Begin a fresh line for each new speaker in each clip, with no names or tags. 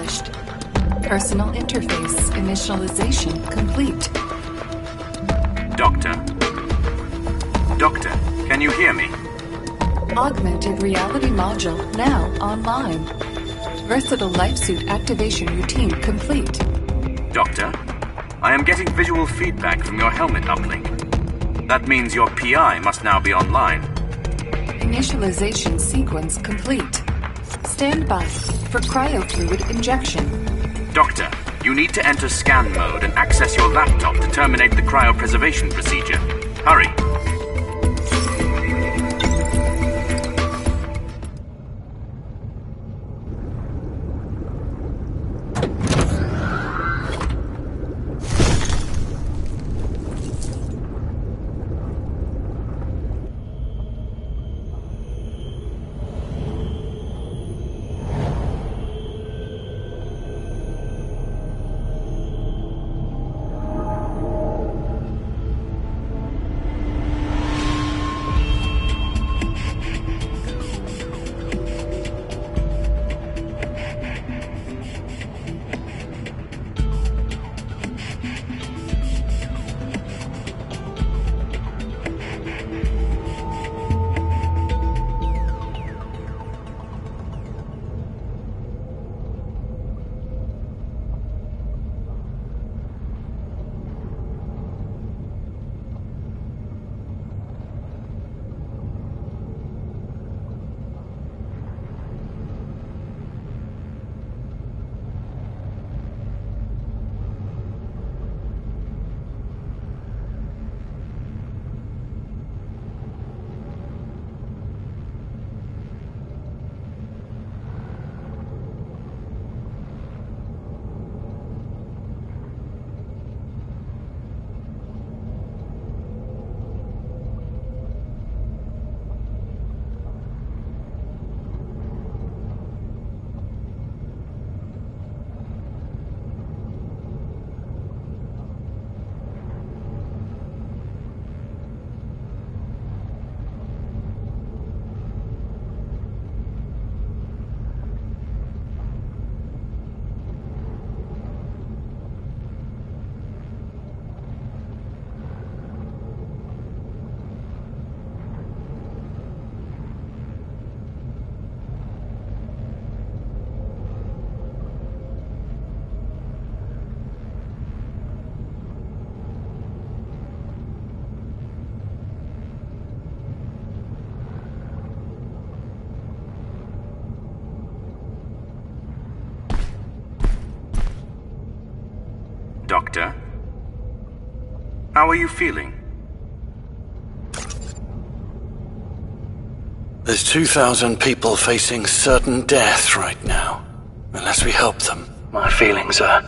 established. Personal interface initialization complete.
Doctor? Doctor, can you hear me?
Augmented reality module now online. Versatile life suit activation routine complete.
Doctor, I am getting visual feedback from your helmet uplink. That means your PI must now be online.
Initialization sequence complete. Stand by for cryofluid injection.
Doctor, you need to enter scan mode and access your laptop to terminate the cryopreservation procedure. Hurry. Doctor? How are you feeling?
There's 2,000 people facing certain death right now. Unless we help them, my feelings are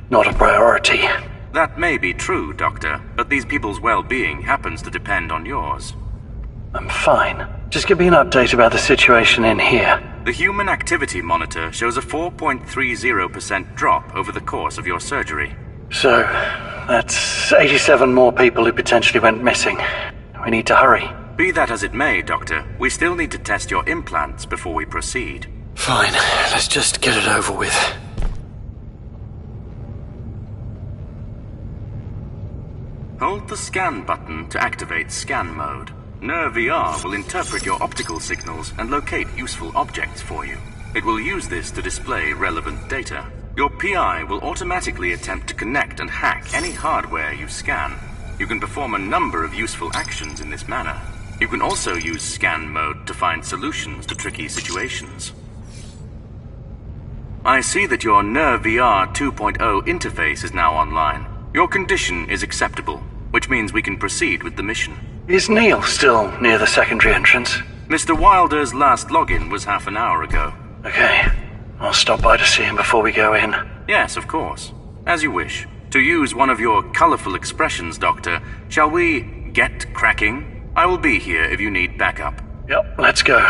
not a priority.
That may be true, Doctor, but these people's well-being happens to depend on yours.
I'm fine. Just give me an update about the situation in here.
The Human Activity Monitor shows a 4.30% drop over the course of your surgery.
So, that's 87 more people who potentially went missing. We need to hurry.
Be that as it may, Doctor, we still need to test your implants before we proceed.
Fine, let's just get it over with.
Hold the scan button to activate scan mode. NER-VR will interpret your optical signals and locate useful objects for you. It will use this to display relevant data. Your PI will automatically attempt to connect and hack any hardware you scan. You can perform a number of useful actions in this manner. You can also use scan mode to find solutions to tricky situations. I see that your NER-VR 2.0 interface is now online. Your condition is acceptable, which means we can proceed with the mission.
Is Neil still near the secondary entrance?
Mr. Wilder's last login was half an hour ago.
Okay. I'll stop by to see him before we go in.
Yes, of course. As you wish. To use one of your colorful expressions, Doctor, shall we get cracking? I will be here if you need backup.
Yep, let's go.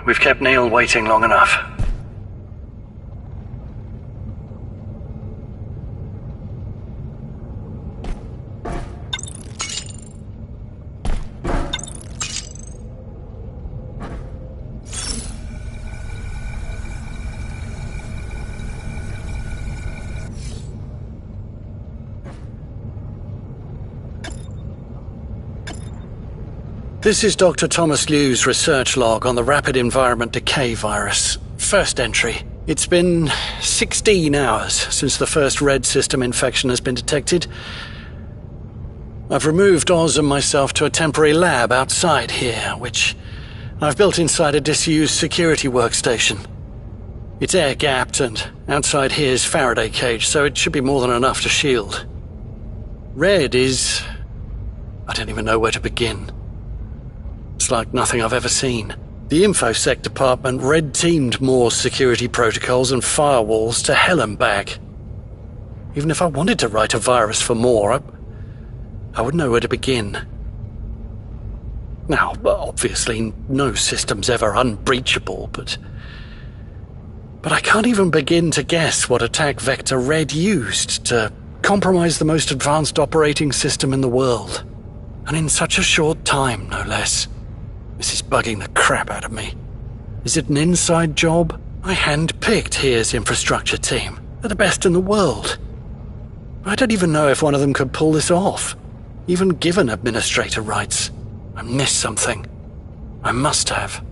We've kept Neil waiting long enough. This is Dr. Thomas Liu's research log on the rapid environment decay virus. First entry. It's been 16 hours since the first red system infection has been detected. I've removed Oz and myself to a temporary lab outside here, which I've built inside a disused security workstation. It's air-gapped, and outside here's Faraday cage, so it should be more than enough to shield. Red is... I don't even know where to begin. It's like nothing I've ever seen. The InfoSec department red-teamed Moore's security protocols and firewalls to hell and back. Even if I wanted to write a virus for Moore, I wouldn't know where to begin. Now, obviously, no system's ever unbreachable, but I can't even begin to guess what attack vector Red used to compromise the most advanced operating system in the world. And in such a short time, no less. This is bugging the crap out of me. Is it an inside job? I hand-picked here's infrastructure team. They're the best in the world. I don't even know if one of them could pull this off, even given administrator rights. I missed something. I must have.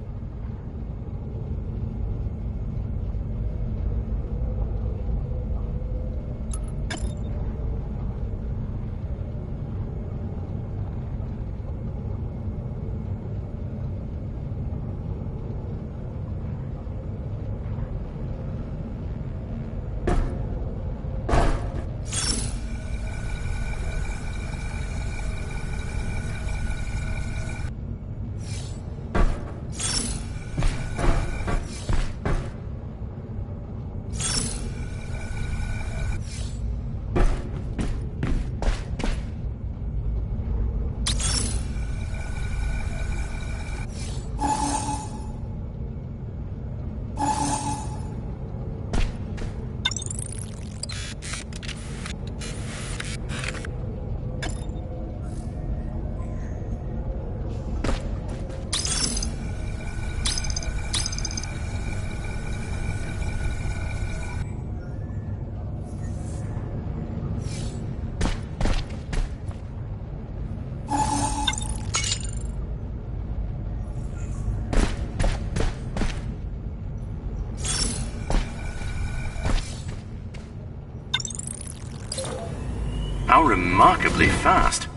How remarkably fast.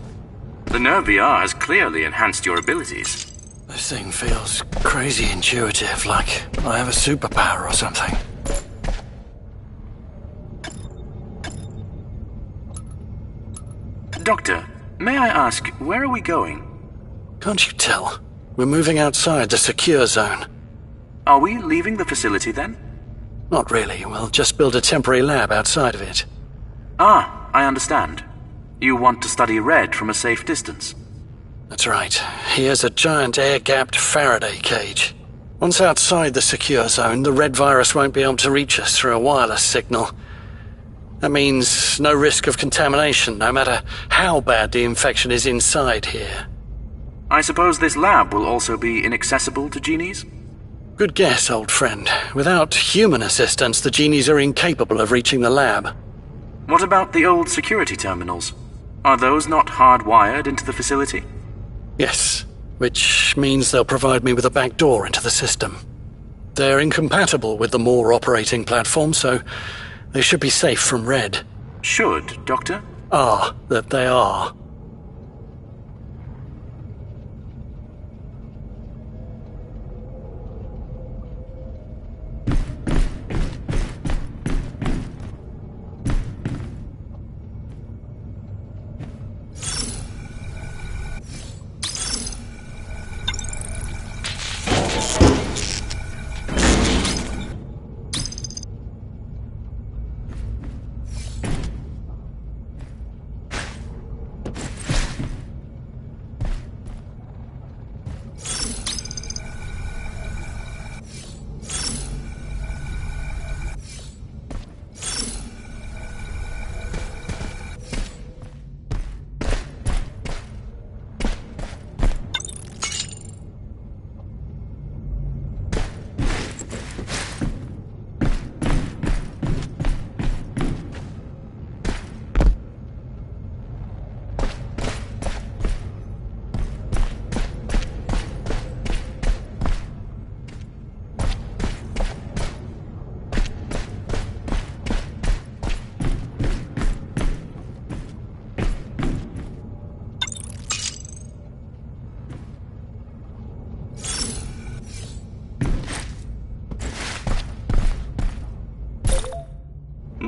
The Nerve VR has clearly enhanced your abilities.
This thing feels crazy intuitive, like I have a superpower or something.
Doctor, may I ask, where are we going?
Can't you tell? We're moving outside the secure zone.
Are we leaving the facility then?
Not really. We'll just build a temporary lab outside of it.
Ah, I understand. You want to study Red from a safe distance.
That's right. Here's a giant air-gapped Faraday cage. Once outside the secure zone, the Red virus won't be able to reach us through a wireless signal. That means no risk of contamination, no matter how bad the infection is inside here.
I suppose this lab will also be inaccessible to genies?
Good guess, old friend. Without human assistance, the genies are incapable of reaching the lab.
What about the old security terminals? Are those not hardwired into the facility?
Yes, which means they'll provide me with a back door into the system. They're incompatible with the Moore operating platform, so they should be safe from Red.
Should, Doctor?
That they are.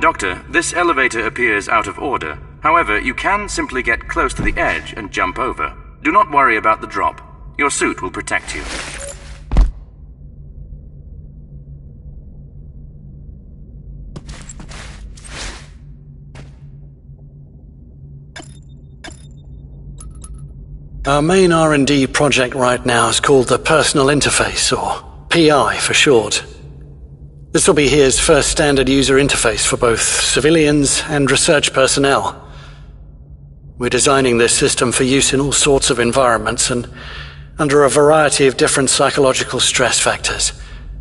Doctor, this elevator appears out of order. However, you can simply get close to the edge and jump over. Do not worry about the drop. Your suit will protect you.
Our main R&D project right now is called the Personal Interface, or PI for short. This will be here's first standard user interface for both civilians and research personnel. We're designing this system for use in all sorts of environments and under a variety of different psychological stress factors.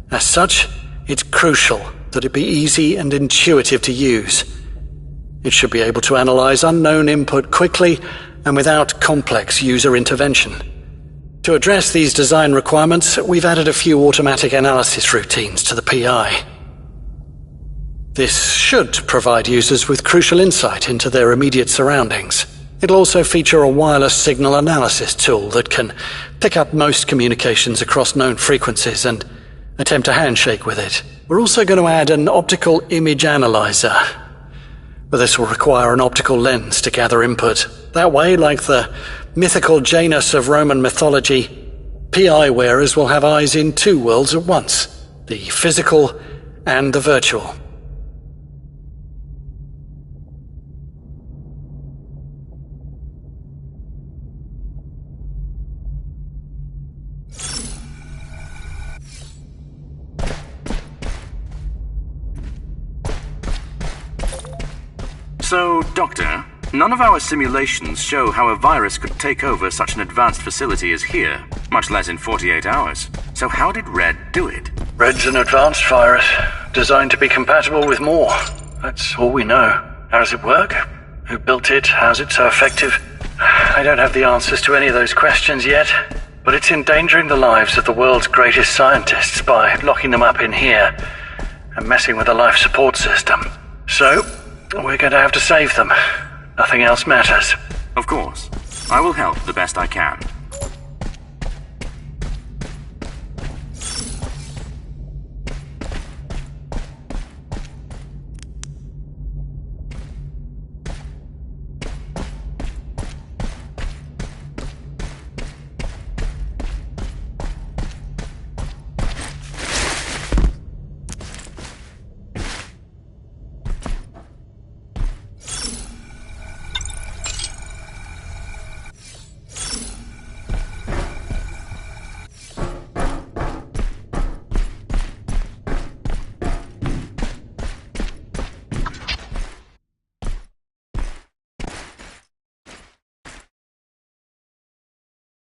As such, it's crucial that it be easy and intuitive to use. It should be able to analyze unknown input quickly and without complex user intervention. To address these design requirements, we've added a few automatic analysis routines to the PI. This should provide users with crucial insight into their immediate surroundings. It'll also feature a wireless signal analysis tool that can pick up most communications across known frequencies and attempt a handshake with it. We're also going to add an optical image analyzer, but this will require an optical lens to gather input. That way, like the mythical Janus of Roman mythology, PI wearers will have eyes in two worlds at once, the physical and the virtual.
So, Doctor, none of our simulations show how a virus could take over such an advanced facility as here, much less in 48 hours. So how did Red do it?
Red's an advanced virus, designed to be compatible with more. That's all we know. How does it work? Who built it? How's it so effective? I don't have the answers to any of those questions yet, but it's endangering the lives of the world's greatest scientists by locking them up in here and messing with the life support system. So, we're going to have to save them. Nothing else matters.
Of course. I will help the best I can.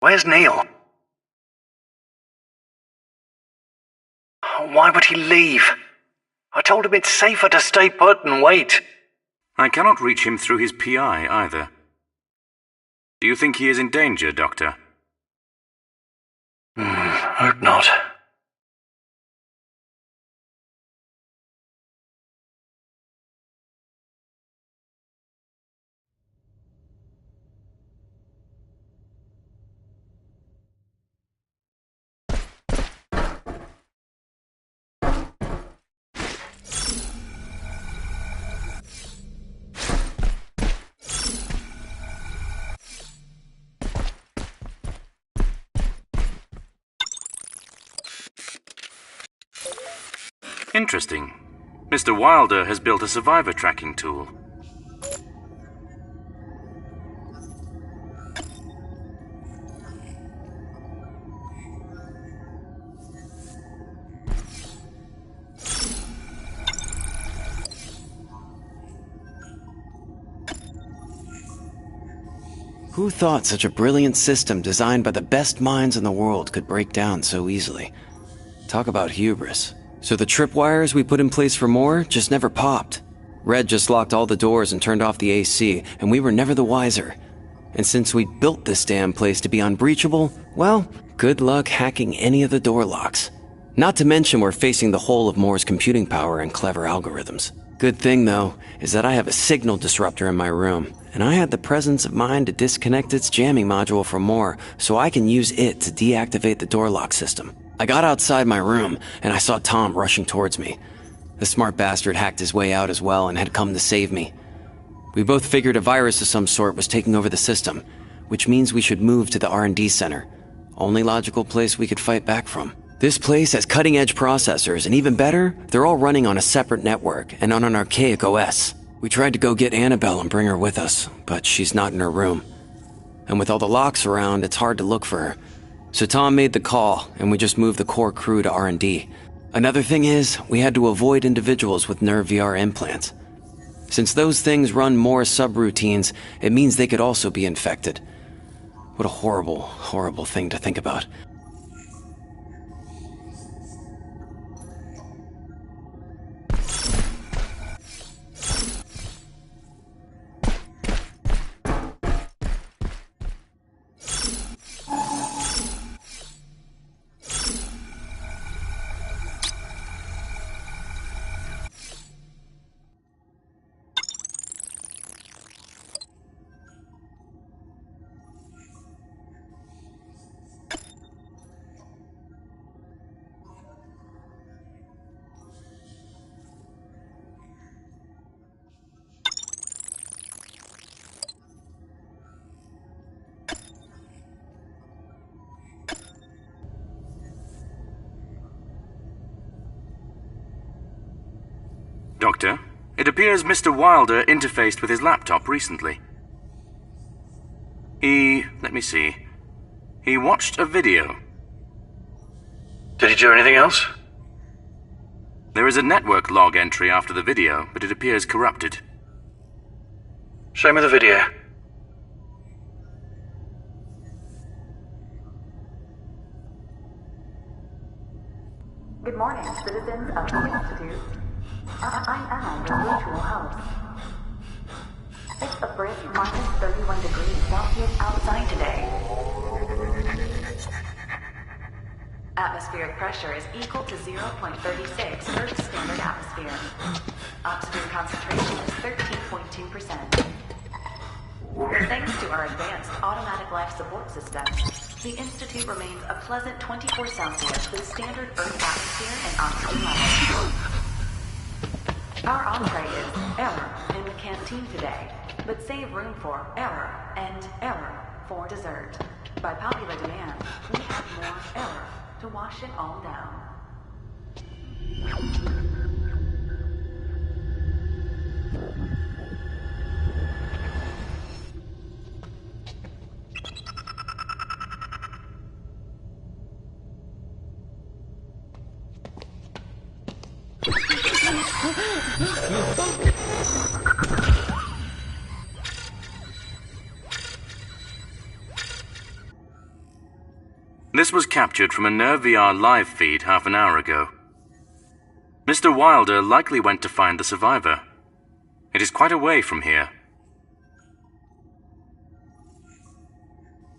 Where's Neil? Why would he leave? I told him it's safer to stay put and wait.
I cannot reach him through his PI either. Do you think he is in danger, Doctor?
Hope not.
Interesting. Mr. Wilder has built a survivor tracking tool.
Who thought such a brilliant system designed by the best minds in the world could break down so easily? Talk about hubris. So the tripwires we put in place for more just never popped. Red just locked all the doors and turned off the AC, and we were never the wiser. And since we built this damn place to be unbreachable, well, good luck hacking any of the door locks. Not to mention we're facing the whole of Moore's computing power and clever algorithms. Good thing, though, is that I have a signal disruptor in my room, and I had the presence of mind to disconnect its jamming module from Moore so I can use it to deactivate the door lock system. I got outside my room, and I saw Tom rushing towards me. The smart bastard hacked his way out as well and had come to save me. We both figured a virus of some sort was taking over the system, which means we should move to the R&D center. Only logical place we could fight back from. This place has cutting-edge processors, and even better, they're all running on a separate network and on an archaic OS. We tried to go get Annabelle and bring her with us, but she's not in her room. And with all the locks around, it's hard to look for her. So Tom made the call, and we just moved the core crew to R&D. Another thing is, we had to avoid individuals with nerve VR implants. Since those things run more subroutines, it means they could also be infected. What a horrible, horrible thing to think about.
Doctor, it appears Mr. Wilder interfaced with his laptop recently. Let me see. He watched a video.
Did he do anything else?
There is a network log entry after the video, but it appears corrupted.
Show me the video.
Good morning, citizens of the Institute. I am your virtual host. It's a brisk minus 31 degrees Celsius outside today. Atmospheric pressure is equal to 0.36 Earth standard atmosphere. Oxygen concentration is 13.2%. Thanks to our advanced automatic life support systems, the Institute remains a pleasant 24 Celsius with standard Earth atmosphere and oxygen levels. Our entree is error in the canteen today, but save room for error and error for dessert. By popular demand, we have more error to wash it all down.
This was captured from a Nerve VR live feed half an hour ago. Mr. Wilder likely went to find the survivor. It is quite a way from here.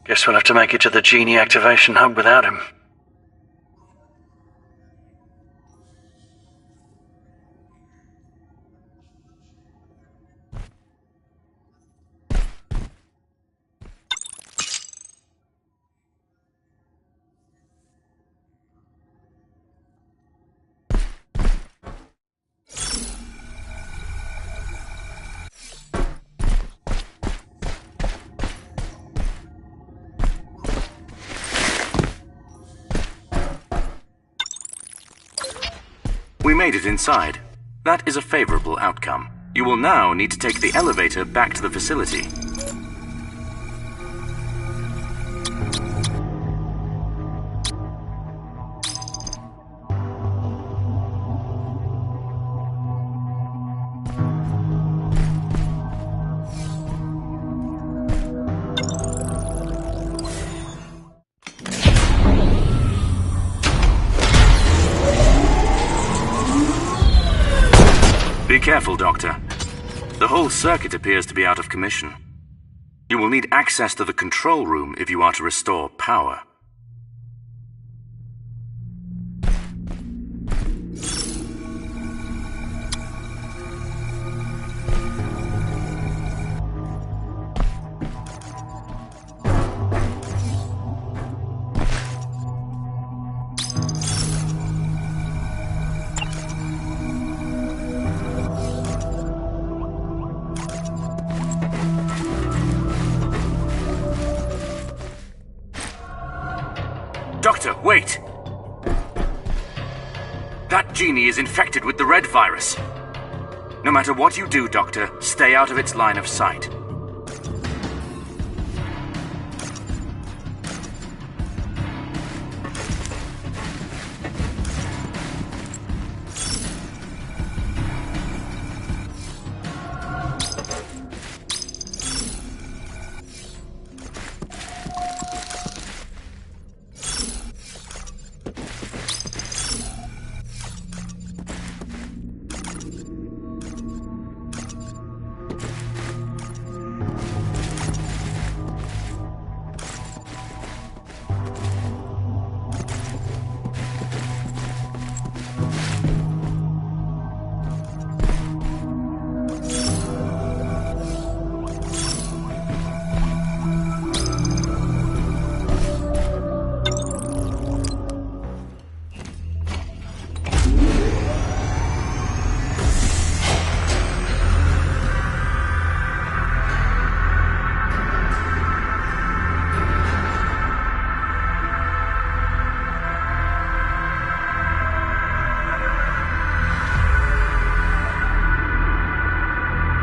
Guess we'll have to make it to the Genie activation hub without him.
We made it inside. That is a favorable outcome. You will now need to take the elevator back to the facility. Be careful, Doctor. The whole circuit appears to be out of commission. You will need access to the control room if you are to restore power. Doctor, wait! That genie is infected with the red virus. No matter what you do, Doctor, stay out of its line of sight.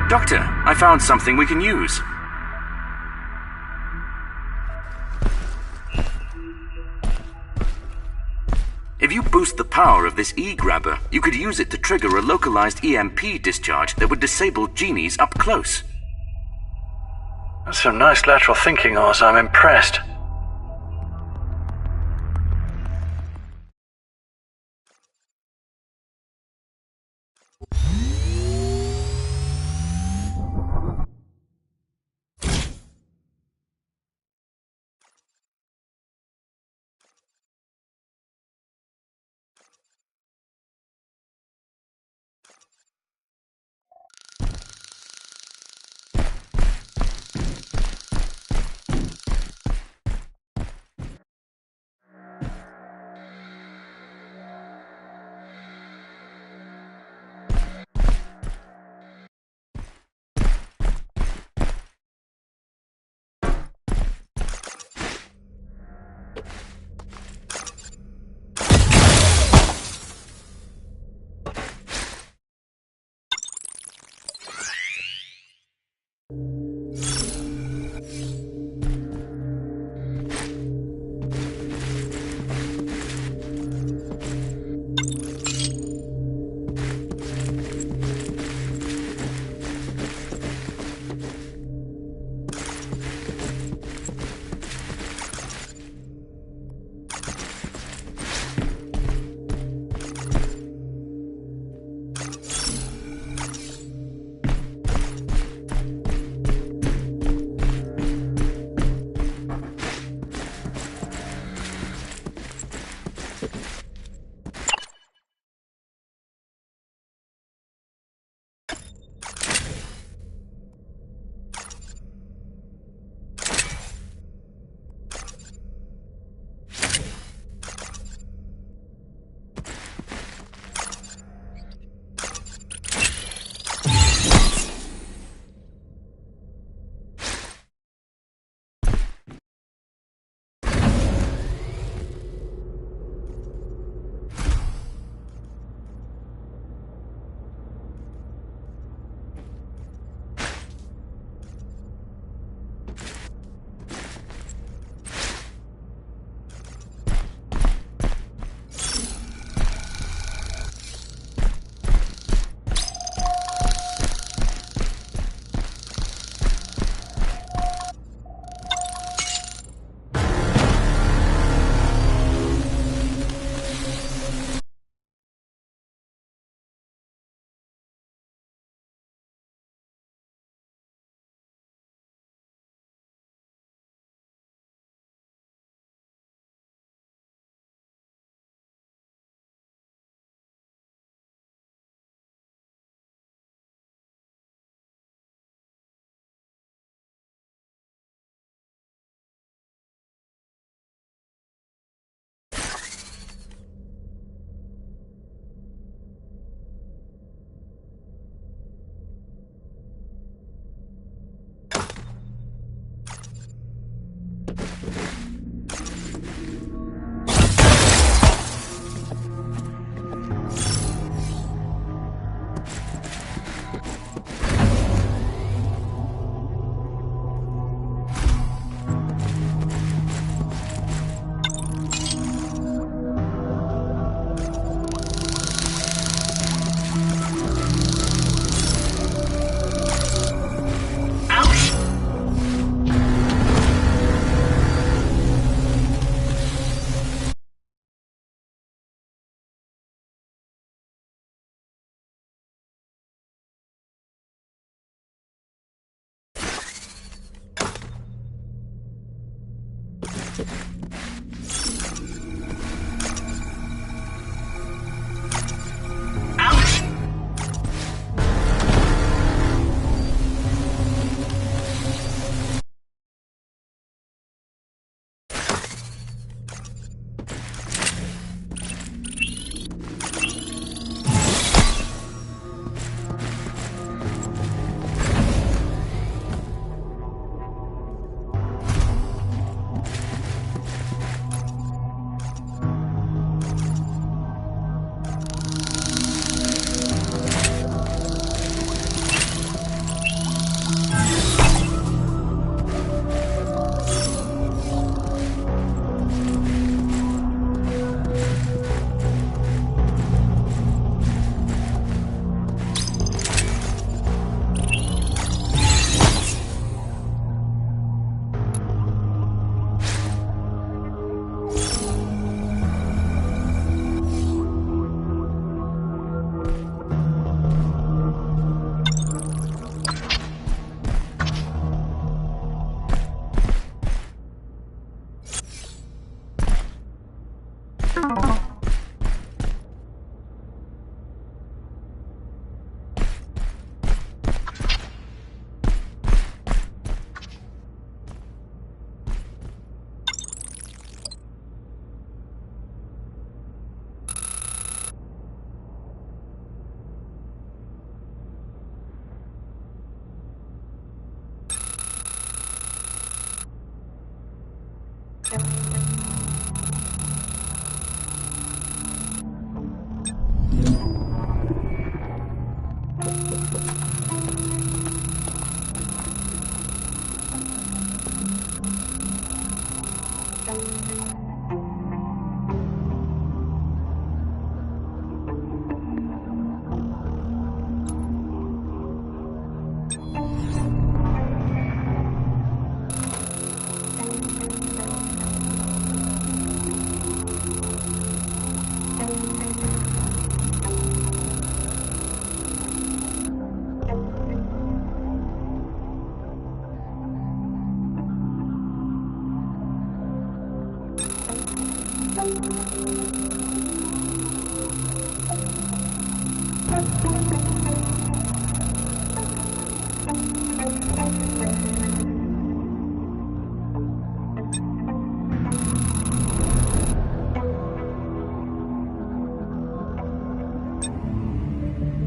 Doctor, I found something we can use. If you boost the power of this E-grabber, you could use it to trigger a localized EMP discharge that would disable genies up close.
That's some nice lateral thinking, Oz. I'm impressed.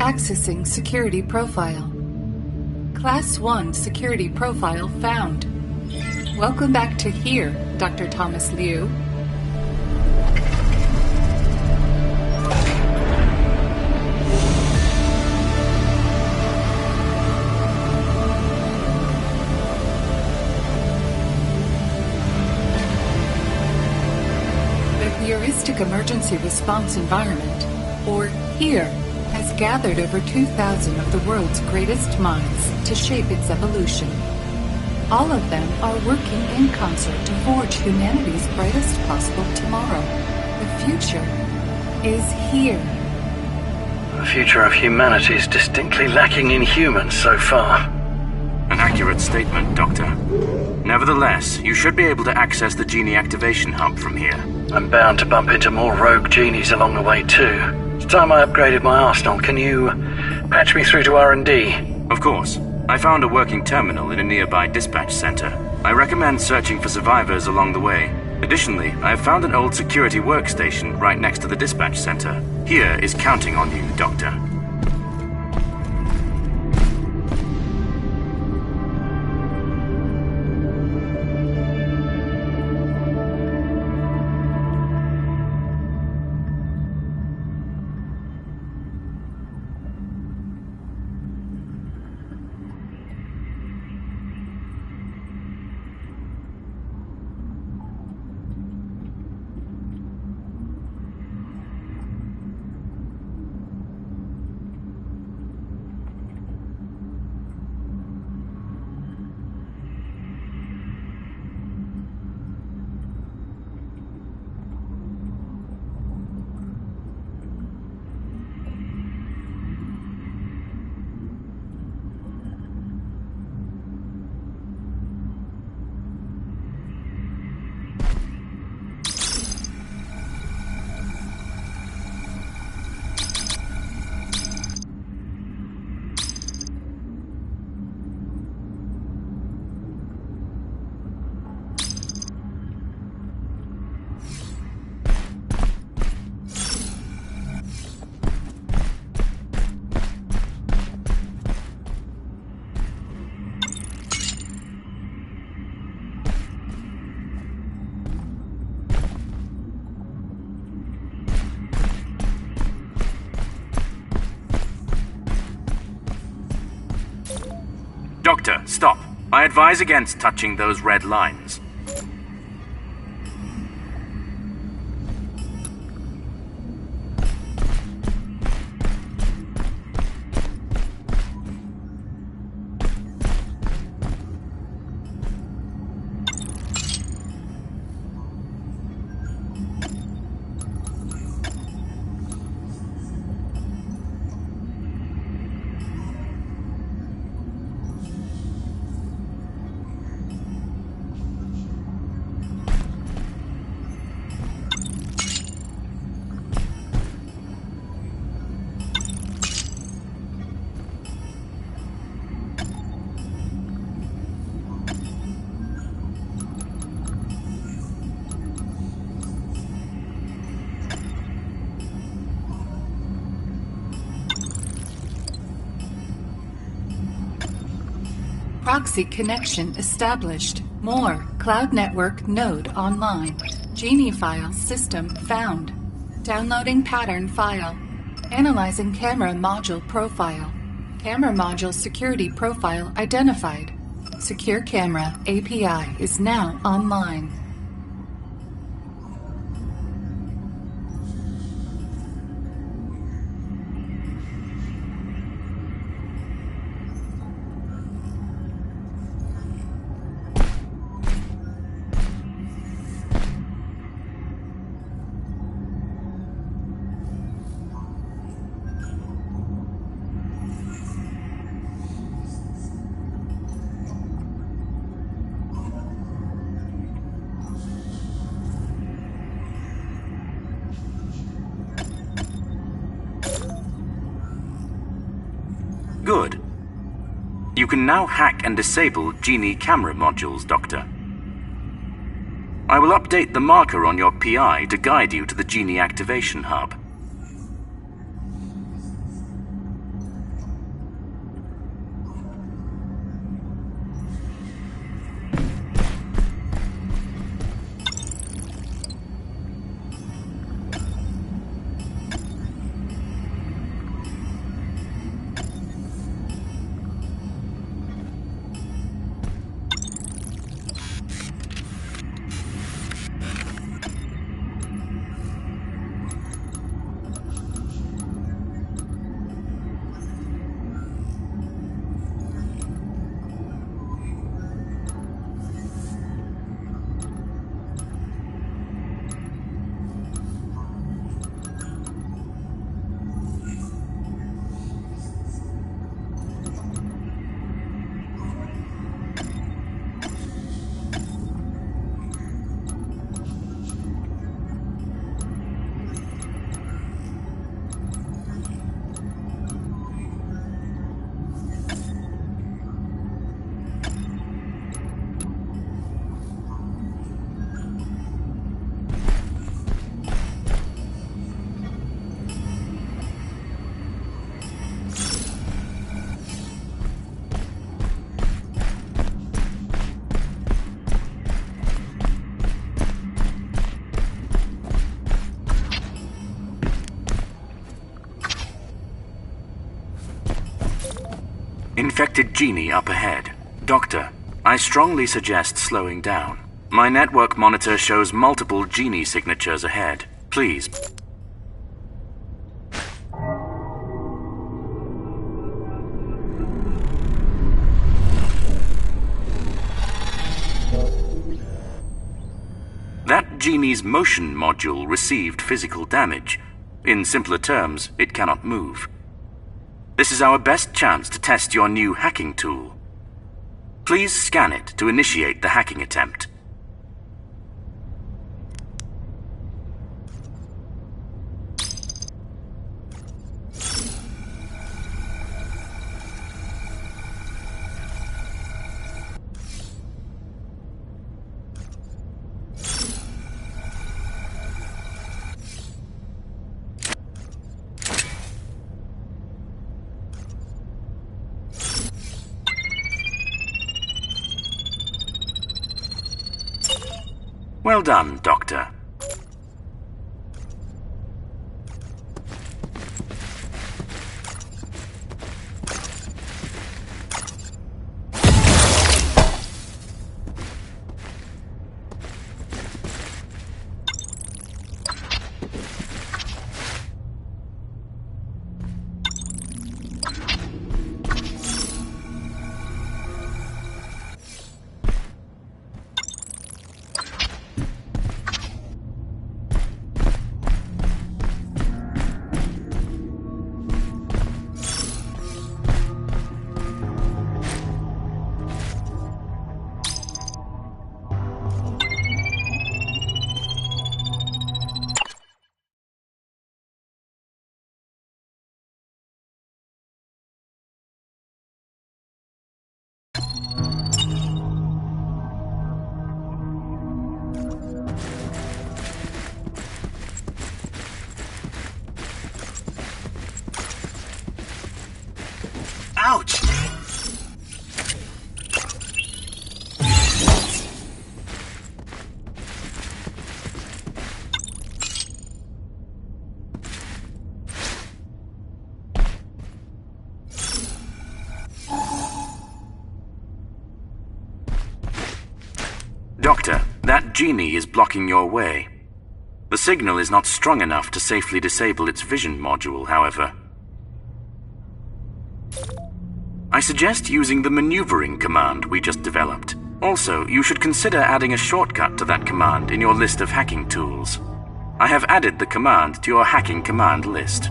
Accessing security profile. Class 1 security profile found. Welcome back to here, Dr. Thomas Liu. The Heuristic Emergency Response Environment, or HERE, has gathered over 2,000 of the world's greatest minds to shape its evolution. All of them are working in concert to forge humanity's brightest possible tomorrow. The future is here.
The future of humanity is distinctly lacking in humans so far.
An accurate statement, Doctor. Nevertheless, you should be able to access the genie activation hub from here.
I'm bound to bump into more rogue genies along the way too. It's time I upgraded my arsenal. Can you patch me through to R&D?
Of course. I found a working terminal in a nearby dispatch center. I recommend searching for survivors along the way. Additionally, I have found an old security workstation right next to the dispatch center. Here is counting on you, Doctor. Doctor, stop. I advise against touching those red lines.
Proxy connection established. More. Cloud network node online. Genie file system found. Downloading pattern file. Analyzing camera module profile. Camera module security profile identified. Secure camera API is now online.
Good. You can now hack and disable Genie camera modules, Doctor. I will update the marker on your PI to guide you to the Genie activation hub. Infected Genie up ahead. Doctor, I strongly suggest slowing down. My network monitor shows multiple Genie signatures ahead. Please. That Genie's motion module received physical damage. In simpler terms, it cannot move. This is our best chance to test your new hacking tool. Please scan it to initiate the hacking attempt. Well done, Doctor. Ouch! Doctor, that Genie is blocking your way. The signal is not strong enough to safely disable its vision module, however. I suggest using the maneuvering command we just developed. Also, you should consider adding a shortcut to that command in your list of hacking tools. I have added the command to your hacking command list.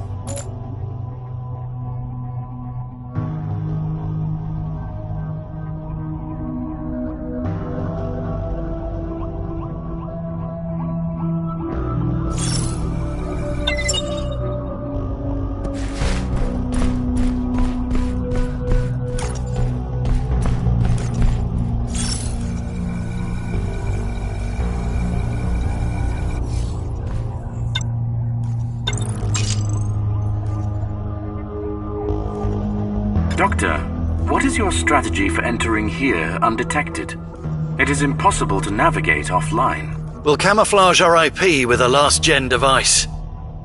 Doctor, what is your strategy for entering here undetected? It is impossible to navigate offline.
We'll camouflage our IP with a last-gen device.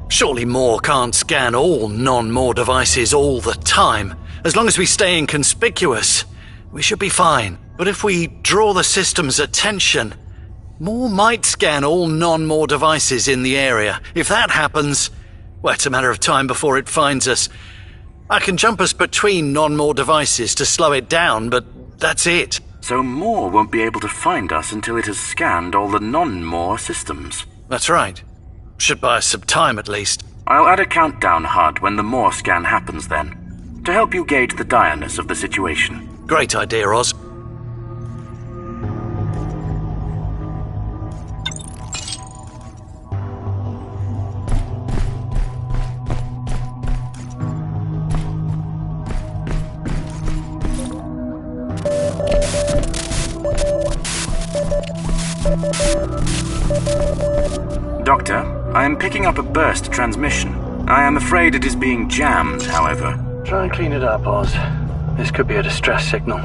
Surely Moore can't scan all non-Moore devices all the time. As long as we stay inconspicuous, we should be fine. But if we draw the system's attention, Moore might scan all non-Moore devices in the area. If that happens, well, it's a matter of time before it finds us. I can jump us between non-Moore devices to slow it down, but that's it.
So Moore won't be able to find us until it has scanned all the non-Moore systems.
That's right. Should buy us some time at least.
I'll add a countdown HUD when the Moore scan happens then, to help you gauge the direness of the situation.
Great idea, Oz.
Doctor, I am picking up a burst transmission. I am afraid it is being jammed, however.
Try and clean it up, Oz. This could be a distress signal.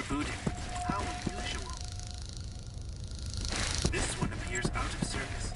rebooting. How unusual. This one appears out of service.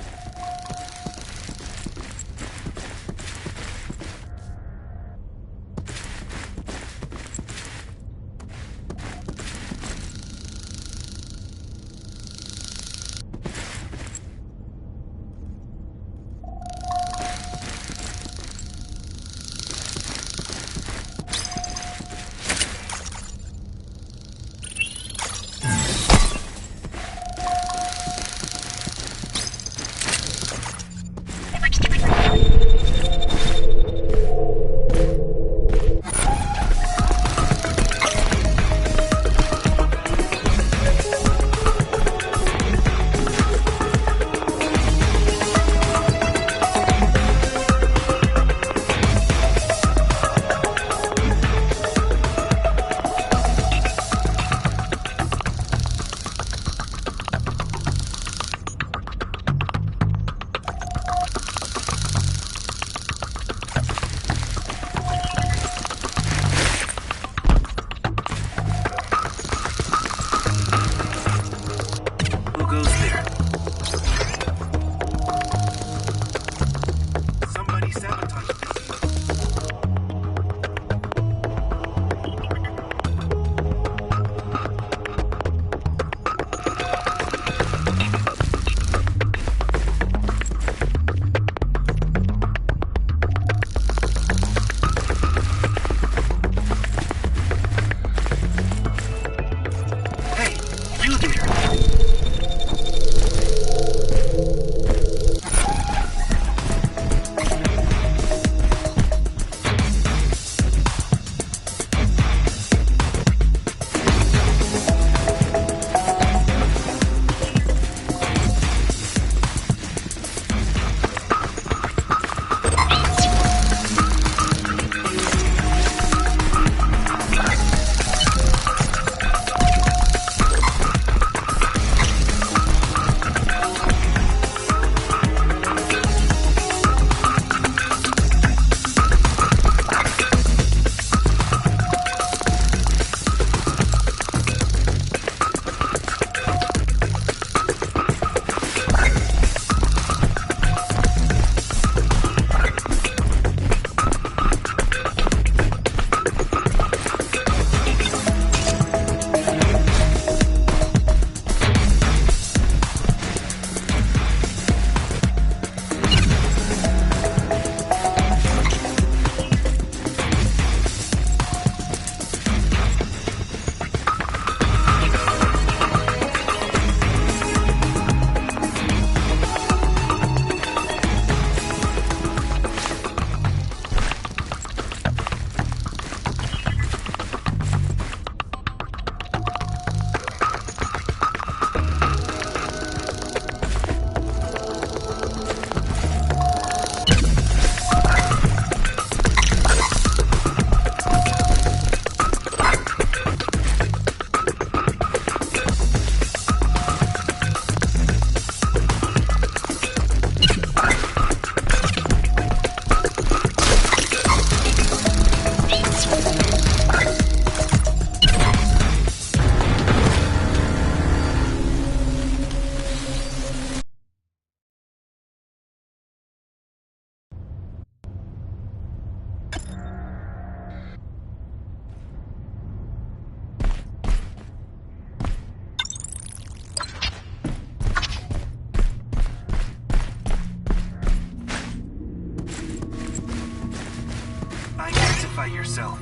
Identify yourself.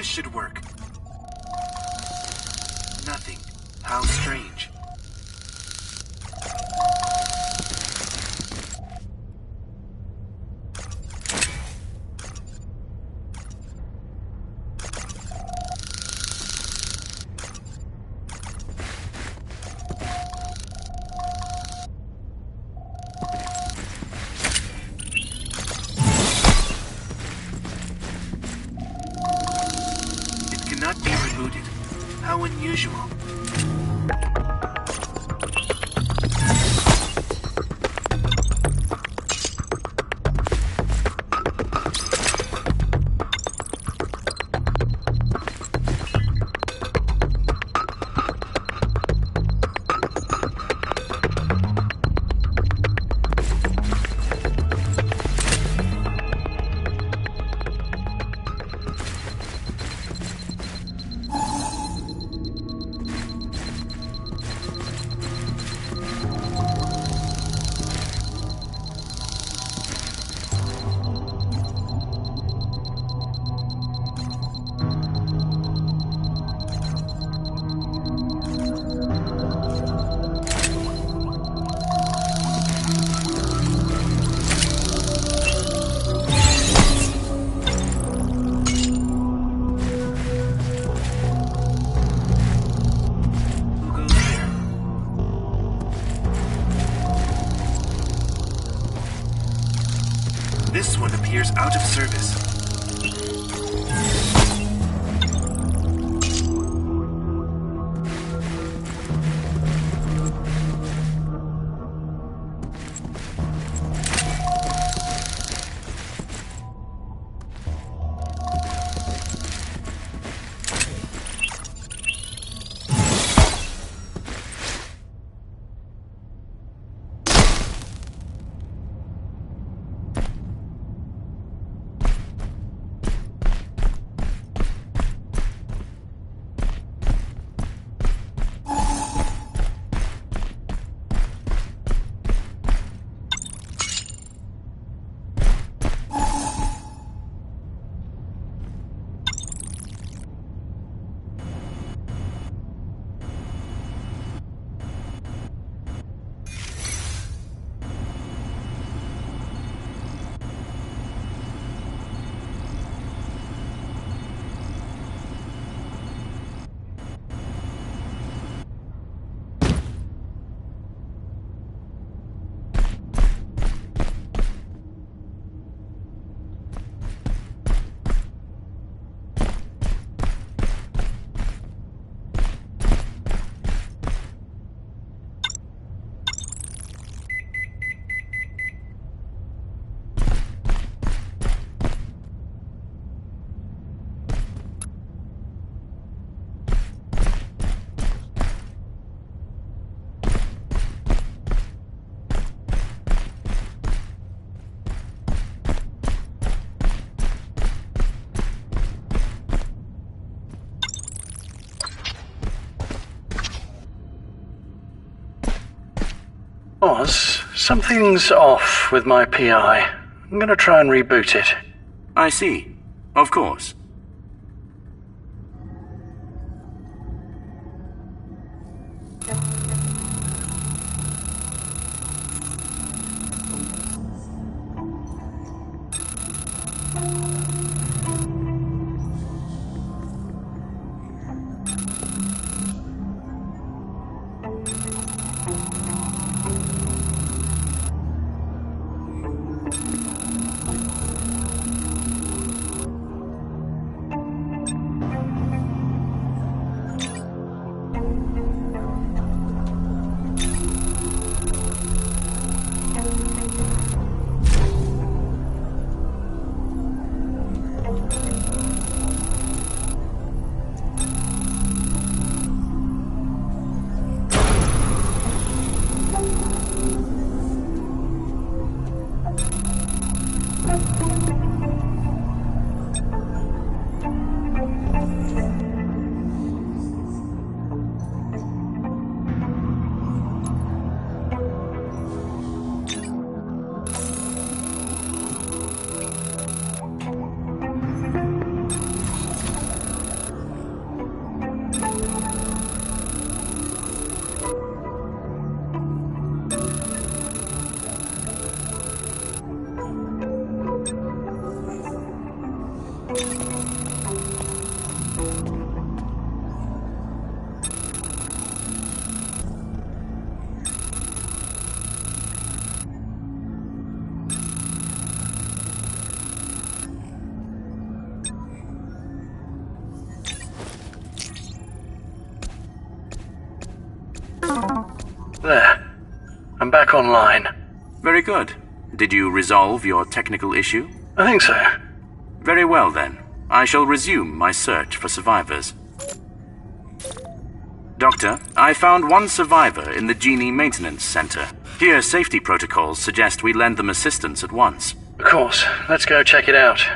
This should work. Nothing. How strange. Cannot be rebooted. How unusual. This one appears out of service.
Oz, something's off with my PI. I'm gonna try and reboot it.
I see. Of course.
There. I'm back online.
Very good. Did you resolve your technical issue?
I think so.
Very well then. I shall resume my search for survivors. Doctor, I found one survivor in the Genie Maintenance Center. Here, safety protocols suggest we lend them assistance at once.
Of course. Let's go check it out.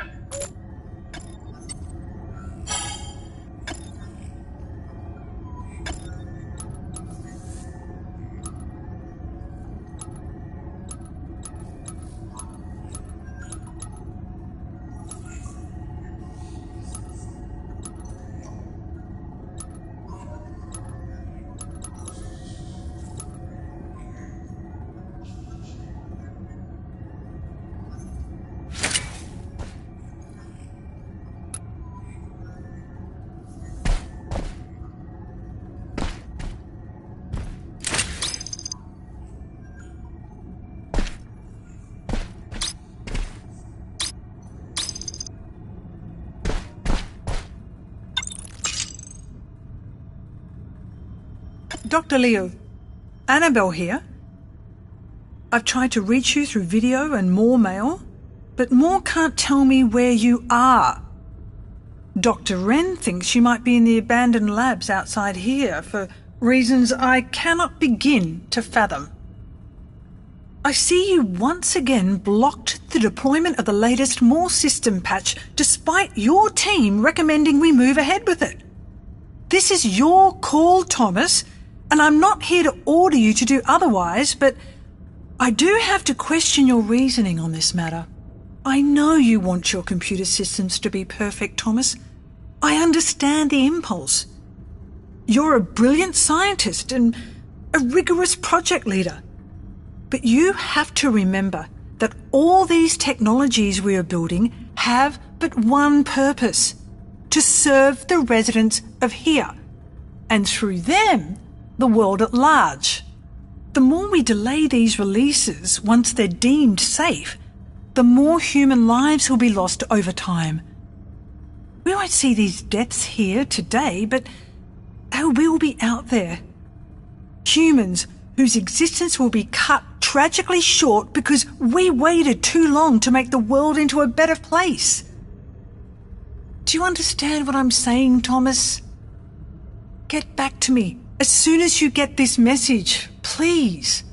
Dr. Leo, Annabelle here. I've tried to reach you through video and more mail, but more can't tell me where you are. Dr. Wren thinks you might be in the abandoned labs outside here for reasons I cannot begin to fathom. I see you once again blocked the deployment of the latest More system patch despite your team recommending we move ahead with it. This is your call, Thomas, and I'm not here to order you to do otherwise, but I do have to question your reasoning on this matter. I know you want your computer systems to be perfect, Thomas. I understand the impulse. You're a brilliant scientist and a rigorous project leader. But you have to remember that all these technologies we are building have but one purpose: to serve the residents of here, and through them, the world at large. The more we delay these releases once they're deemed safe, the more human lives will be lost over time. We won't see these deaths here today, but they will be out there. Humans whose existence will be cut tragically short because we waited too long to make the world into a better place. Do you understand what I'm saying, Thomas? Get back to me as soon as you get this message, please.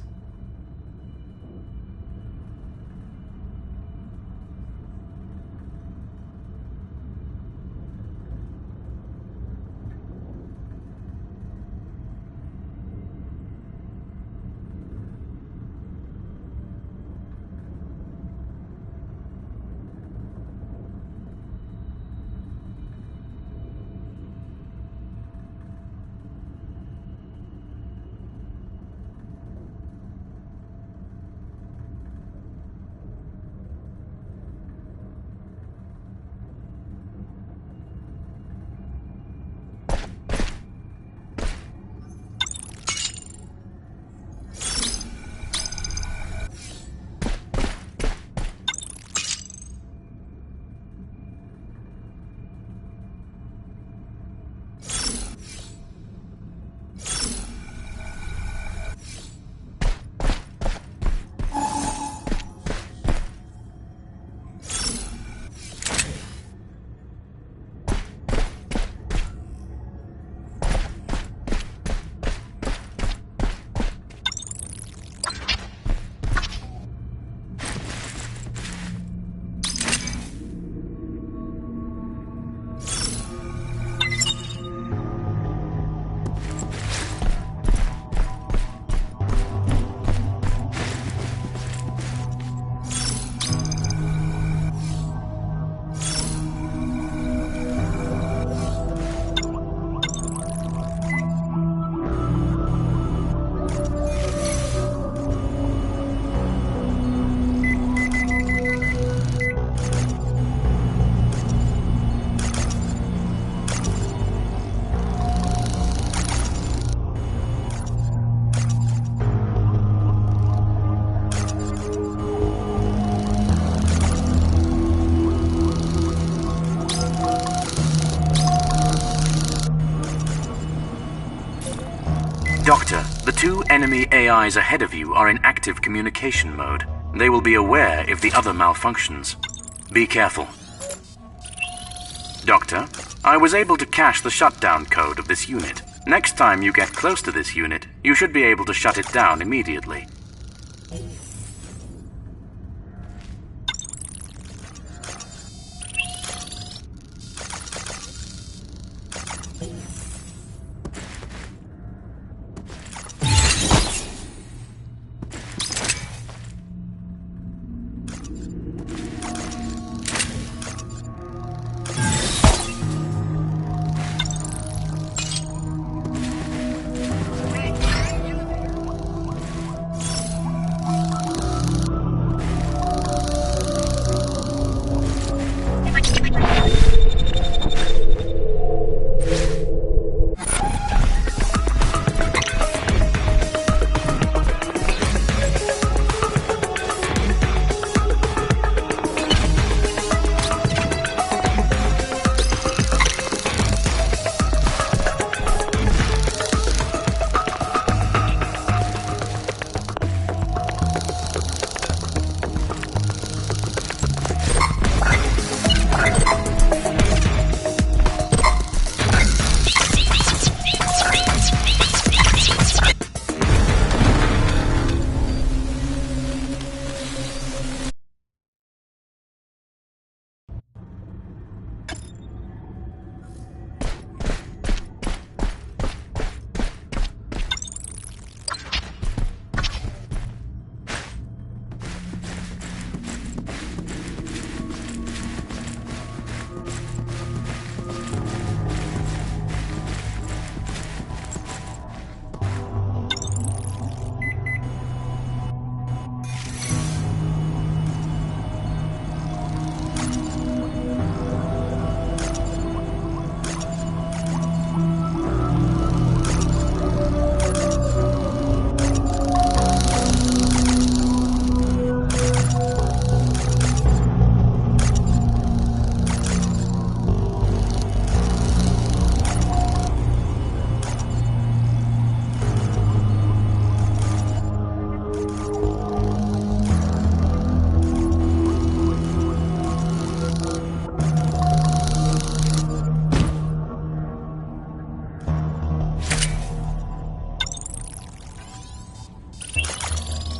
two enemy AIs ahead of you are in active communication mode. They will be aware if the other malfunctions. Be careful. Doctor, I was able to cache the shutdown code of this unit. Next time you get close to this unit, you should be able to shut it down immediately.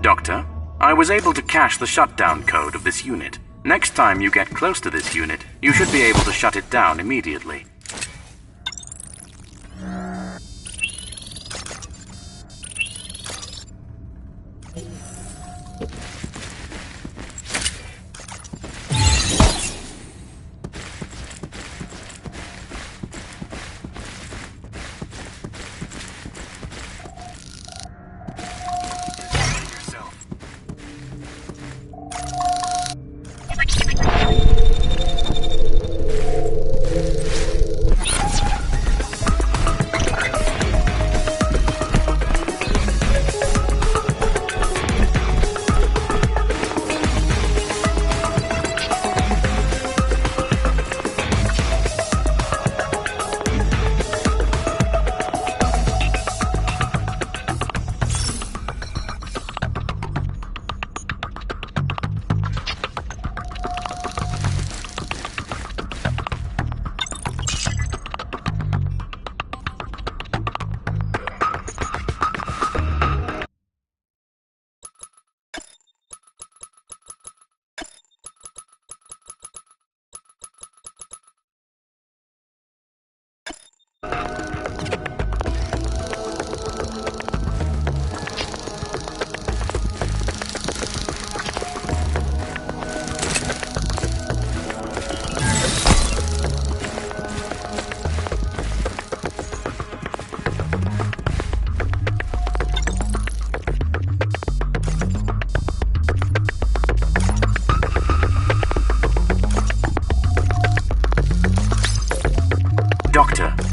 Doctor, I was able to cache the shutdown code of this unit. Next time you get close to this unit, you should be able to shut it down immediately.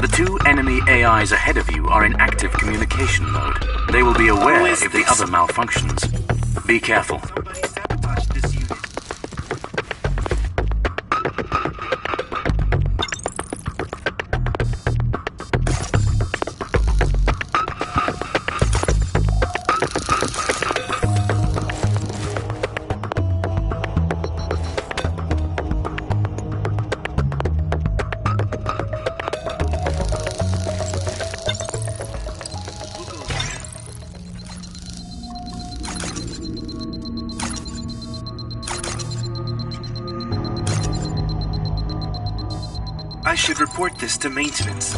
The two enemy AIs ahead of you are in active communication mode. They will be aware if the other malfunctions. Be careful.
Somebody sabotaged this unit. I should report this to maintenance.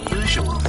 unusual.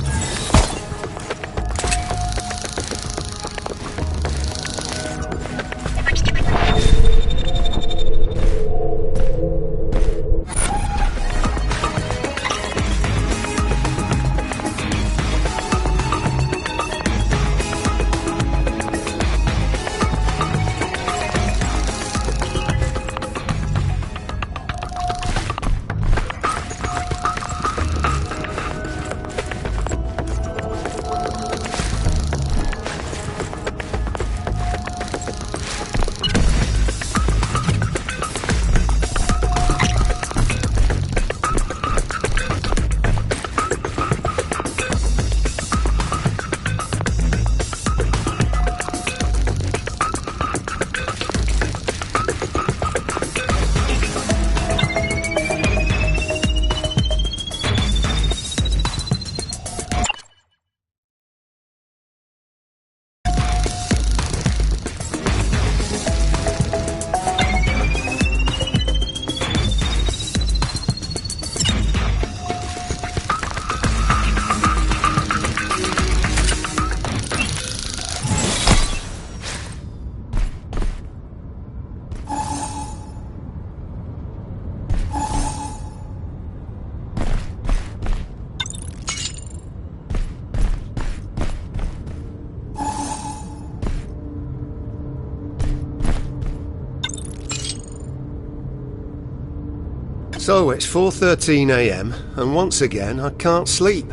So it's 4:13 AM, and once again I can't sleep.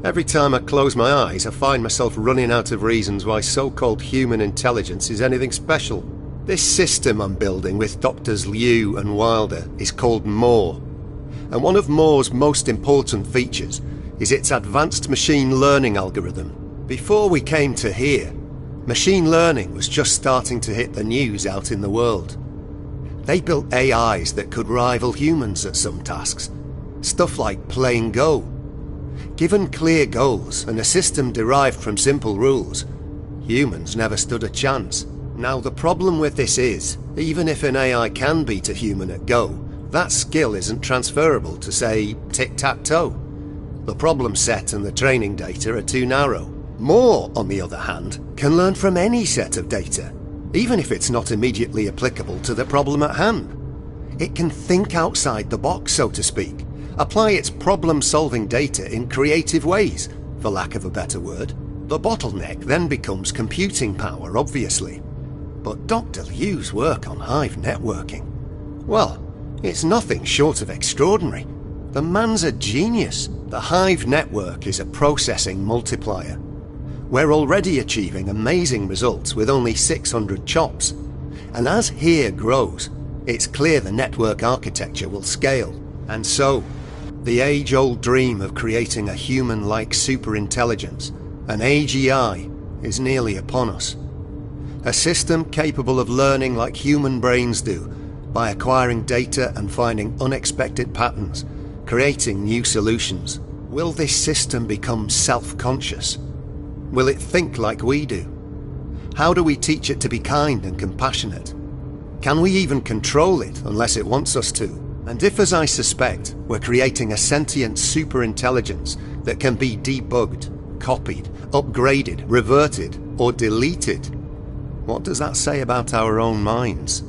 Every time I close my eyes, I find myself running out of reasons why so-called human intelligence is anything special. This system I'm building with Doctors Liu and Wilder is called More, and one of More's most important features is its advanced machine learning algorithm. Before we came to here, machine learning was just starting to hit the news out in the world. They built AIs that could rival humans at some tasks. Stuff like playing Go. Given clear goals and a system derived from simple rules, humans never stood a chance. Now the problem with this is, even if an AI can beat a human at Go, that skill isn't transferable to, say, tic-tac-toe. The problem set and the training data are too narrow. More, on the other hand, can learn from any set of data, even if it's not immediately applicable to the problem at hand. It can think outside the box, so to speak, apply its problem-solving data in creative ways, for lack of a better word. The bottleneck then becomes computing power, obviously. But Dr. Liu's work on Hive networking, well, it's nothing short of extraordinary. The man's a genius. The Hive network is a processing multiplier. We're already achieving amazing results with only 600 chops. And as here grows, it's clear the network architecture will scale. And so, the age-old dream of creating a human-like superintelligence, an AGI, is nearly upon us. A system capable of learning like human brains do, by acquiring data and finding unexpected patterns, creating new solutions. Will this system become self-conscious? Will it think like we do? How do we teach it to be kind and compassionate? Can we even control it unless it wants us to? And if, as I suspect, we're creating a sentient superintelligence that can be debugged, copied, upgraded, reverted, or deleted, what does that say about our own minds?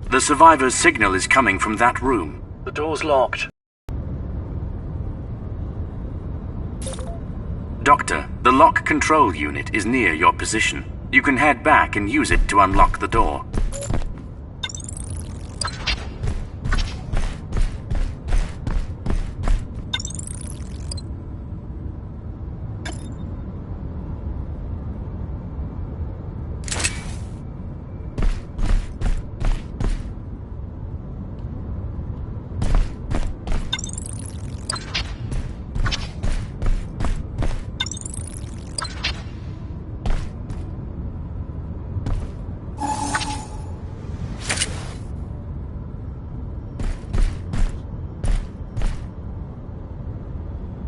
The survivor's signal is coming from that room.
The door's locked.
Doctor, the lock control unit is near your position. You can head back and use it to unlock the door.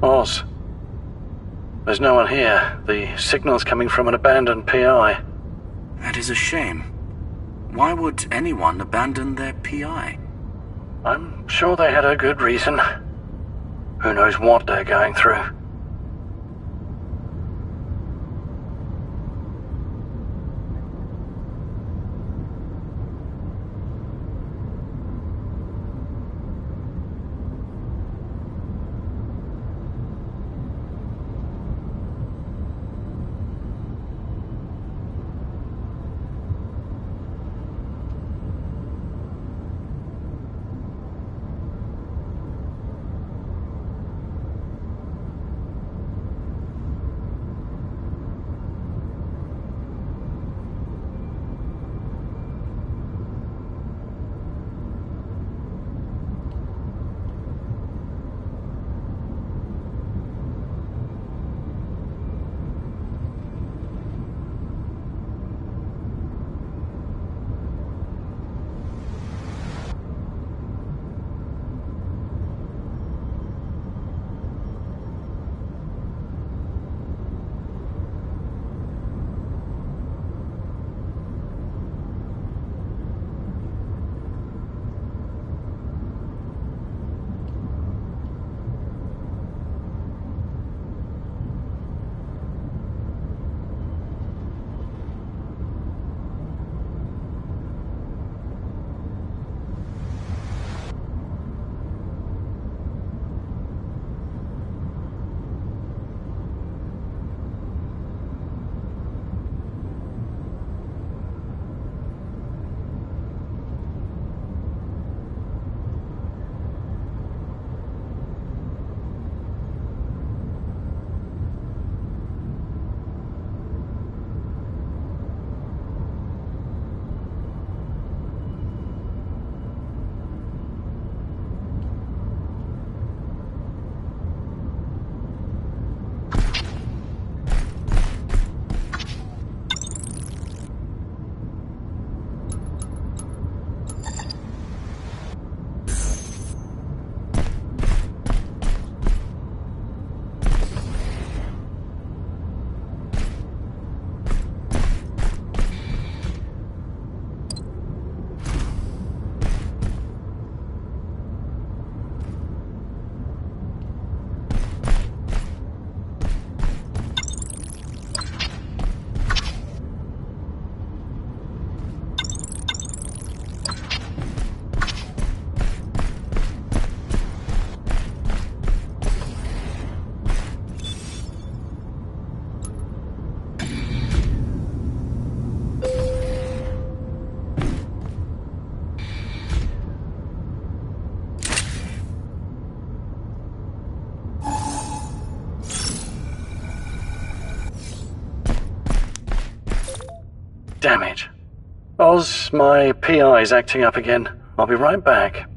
Oz. There's no one here. The signal's coming from an abandoned PI.
That is a shame. Why would anyone abandon their PI?
I'm sure they had a good reason. Who knows what they're going through. Damn it. Oz, my PI's acting up again. I'll be right back.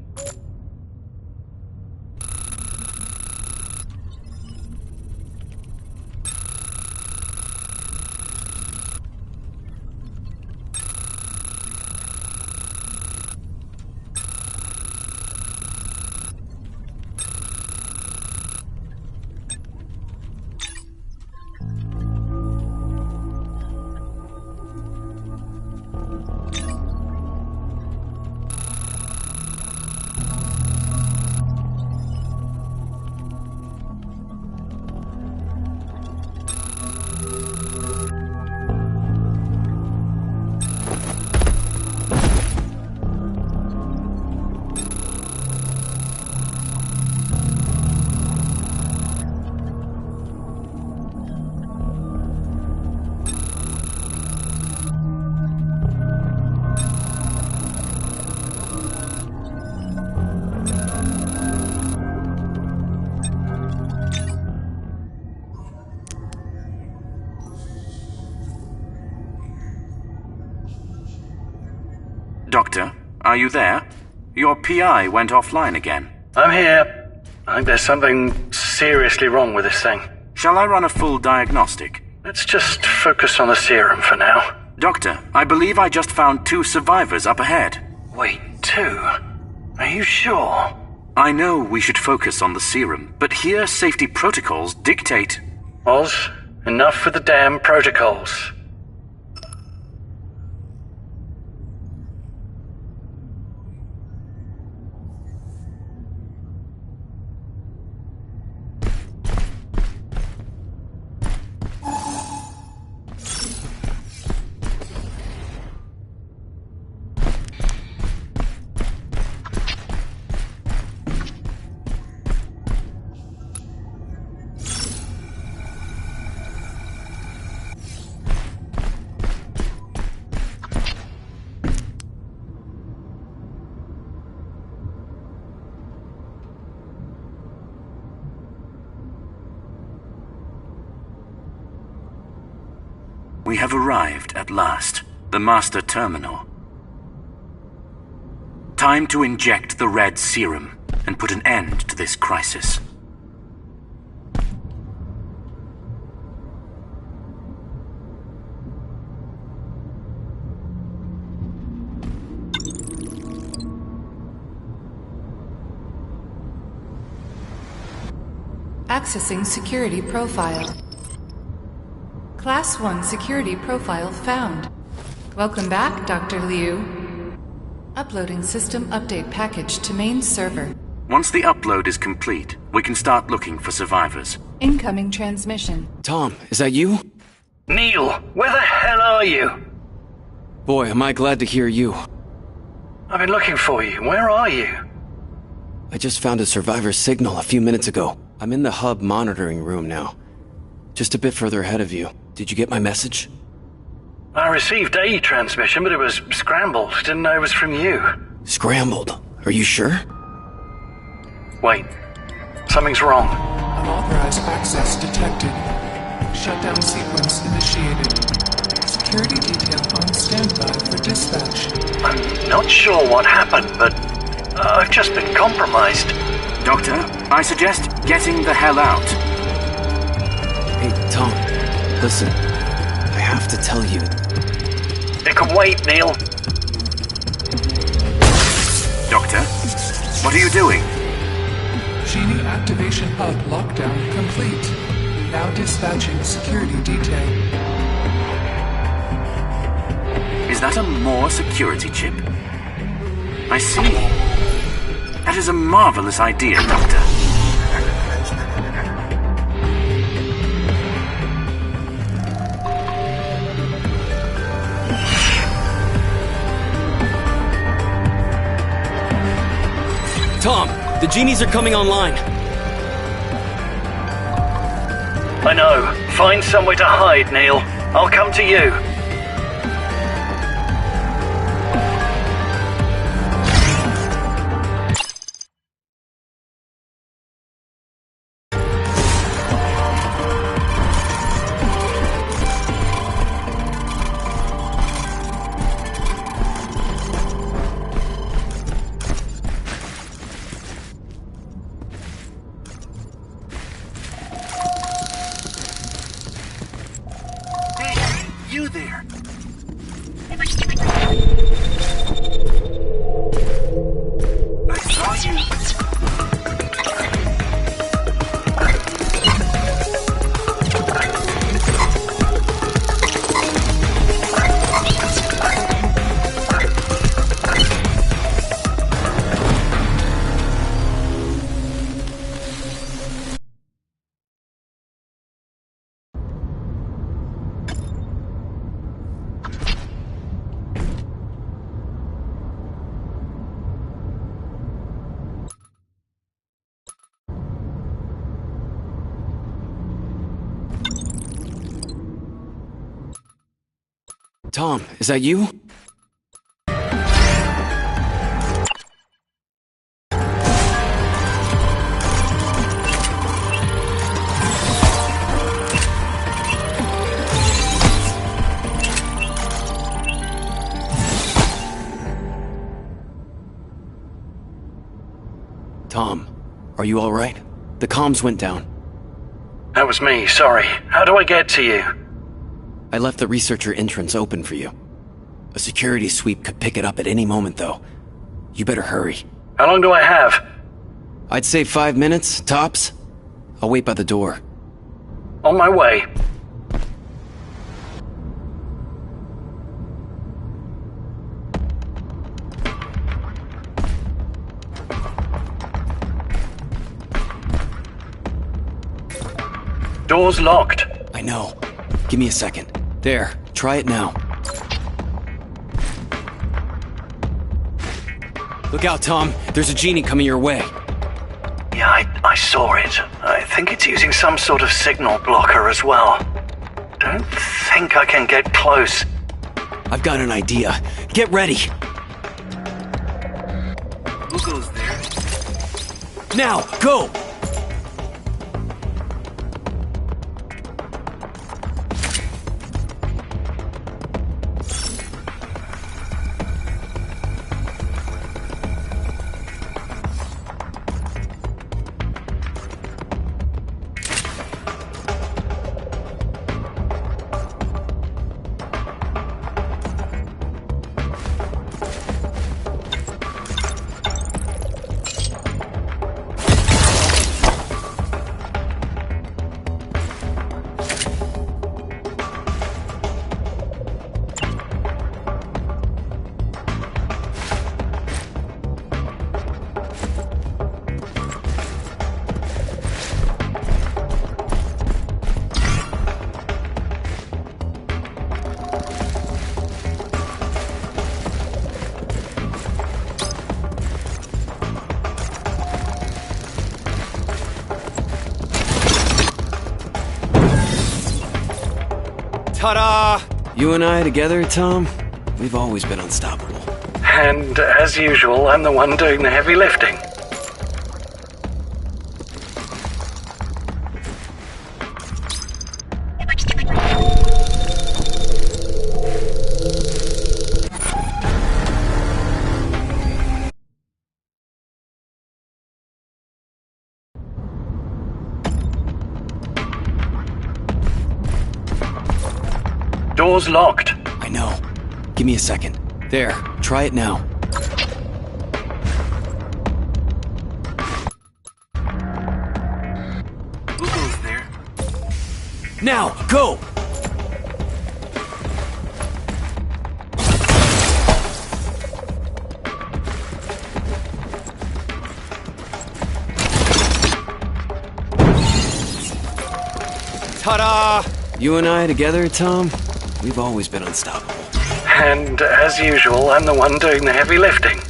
are you there? Your PI went offline again.
I'm here. I think there's something seriously wrong with this thing.
Shall I run a full diagnostic?
Let's just focus on the serum for now.
Doctor, I believe I just found 2 survivors up ahead.
Wait, 2? Are you sure?
I know we should focus on the serum, but here safety protocols dictate...
Oz, enough with the damn protocols.
We have arrived at last. The master terminal. Time to inject the red serum and put an end to this crisis.
Accessing security profile. Class 1 security profile found. Welcome back, Dr. Liu. Uploading system update package to main server.
Once the upload is complete, we can start looking for survivors.
Incoming transmission.
Tom, is that you?
Neil, where the hell are you?
Boy, am I glad to hear you.
I've been looking for you. Where are you?
I just found a survivor's signal a few minutes ago. I'm in the hub monitoring room now. Just a bit further ahead of you. Did you get my message?
I received a transmission, but it was scrambled. Didn't know it was from you.
Scrambled? Are you sure?
Wait. Something's wrong.
Unauthorized access detected. Shutdown sequence initiated. Security detail on standby for dispatch.
I'm not sure what happened, but I've just been compromised.
Doctor, I suggest getting the hell out.
Hey, Tom. Listen. I have to tell you.
It can wait, Neil.
Doctor, what are you doing?
Genie activation hub lockdown complete. Now dispatching security detail.
Is that a more security chip? I see. That is a marvelous idea, Doctor.
Tom, the genies are coming online.
I know. Find somewhere to hide, Neil. I'll come to you.
You there? I saw you.
Tom, is that you? Tom, are you alright? The comms went down.
That was me, sorry. How do I get to you?
I left the researcher entrance open for you. A security sweep could pick it up at any moment, though. You better hurry.
How long do I have?
I'd say 5 minutes, tops. I'll wait by the door.
On my way. Door's locked.
I know. Give me a second. There, try it now. Look out, Tom. There's a genie coming your way.
Yeah, I saw it. I think it's using some sort of signal blocker as well. Don't think I can get close.
I've got an idea. Get ready.
Who goes there?
Now, go! Ta-da! You and I together, Tom? We've always been unstoppable.
And as usual, I'm the one doing the heavy lifting. Door's locked.
I know. Give me a second. There, try it now.
Who goes there?
Now, go! Ta-da! You and I together, Tom? We've always been unstoppable.
And as usual, I'm the one doing the heavy lifting.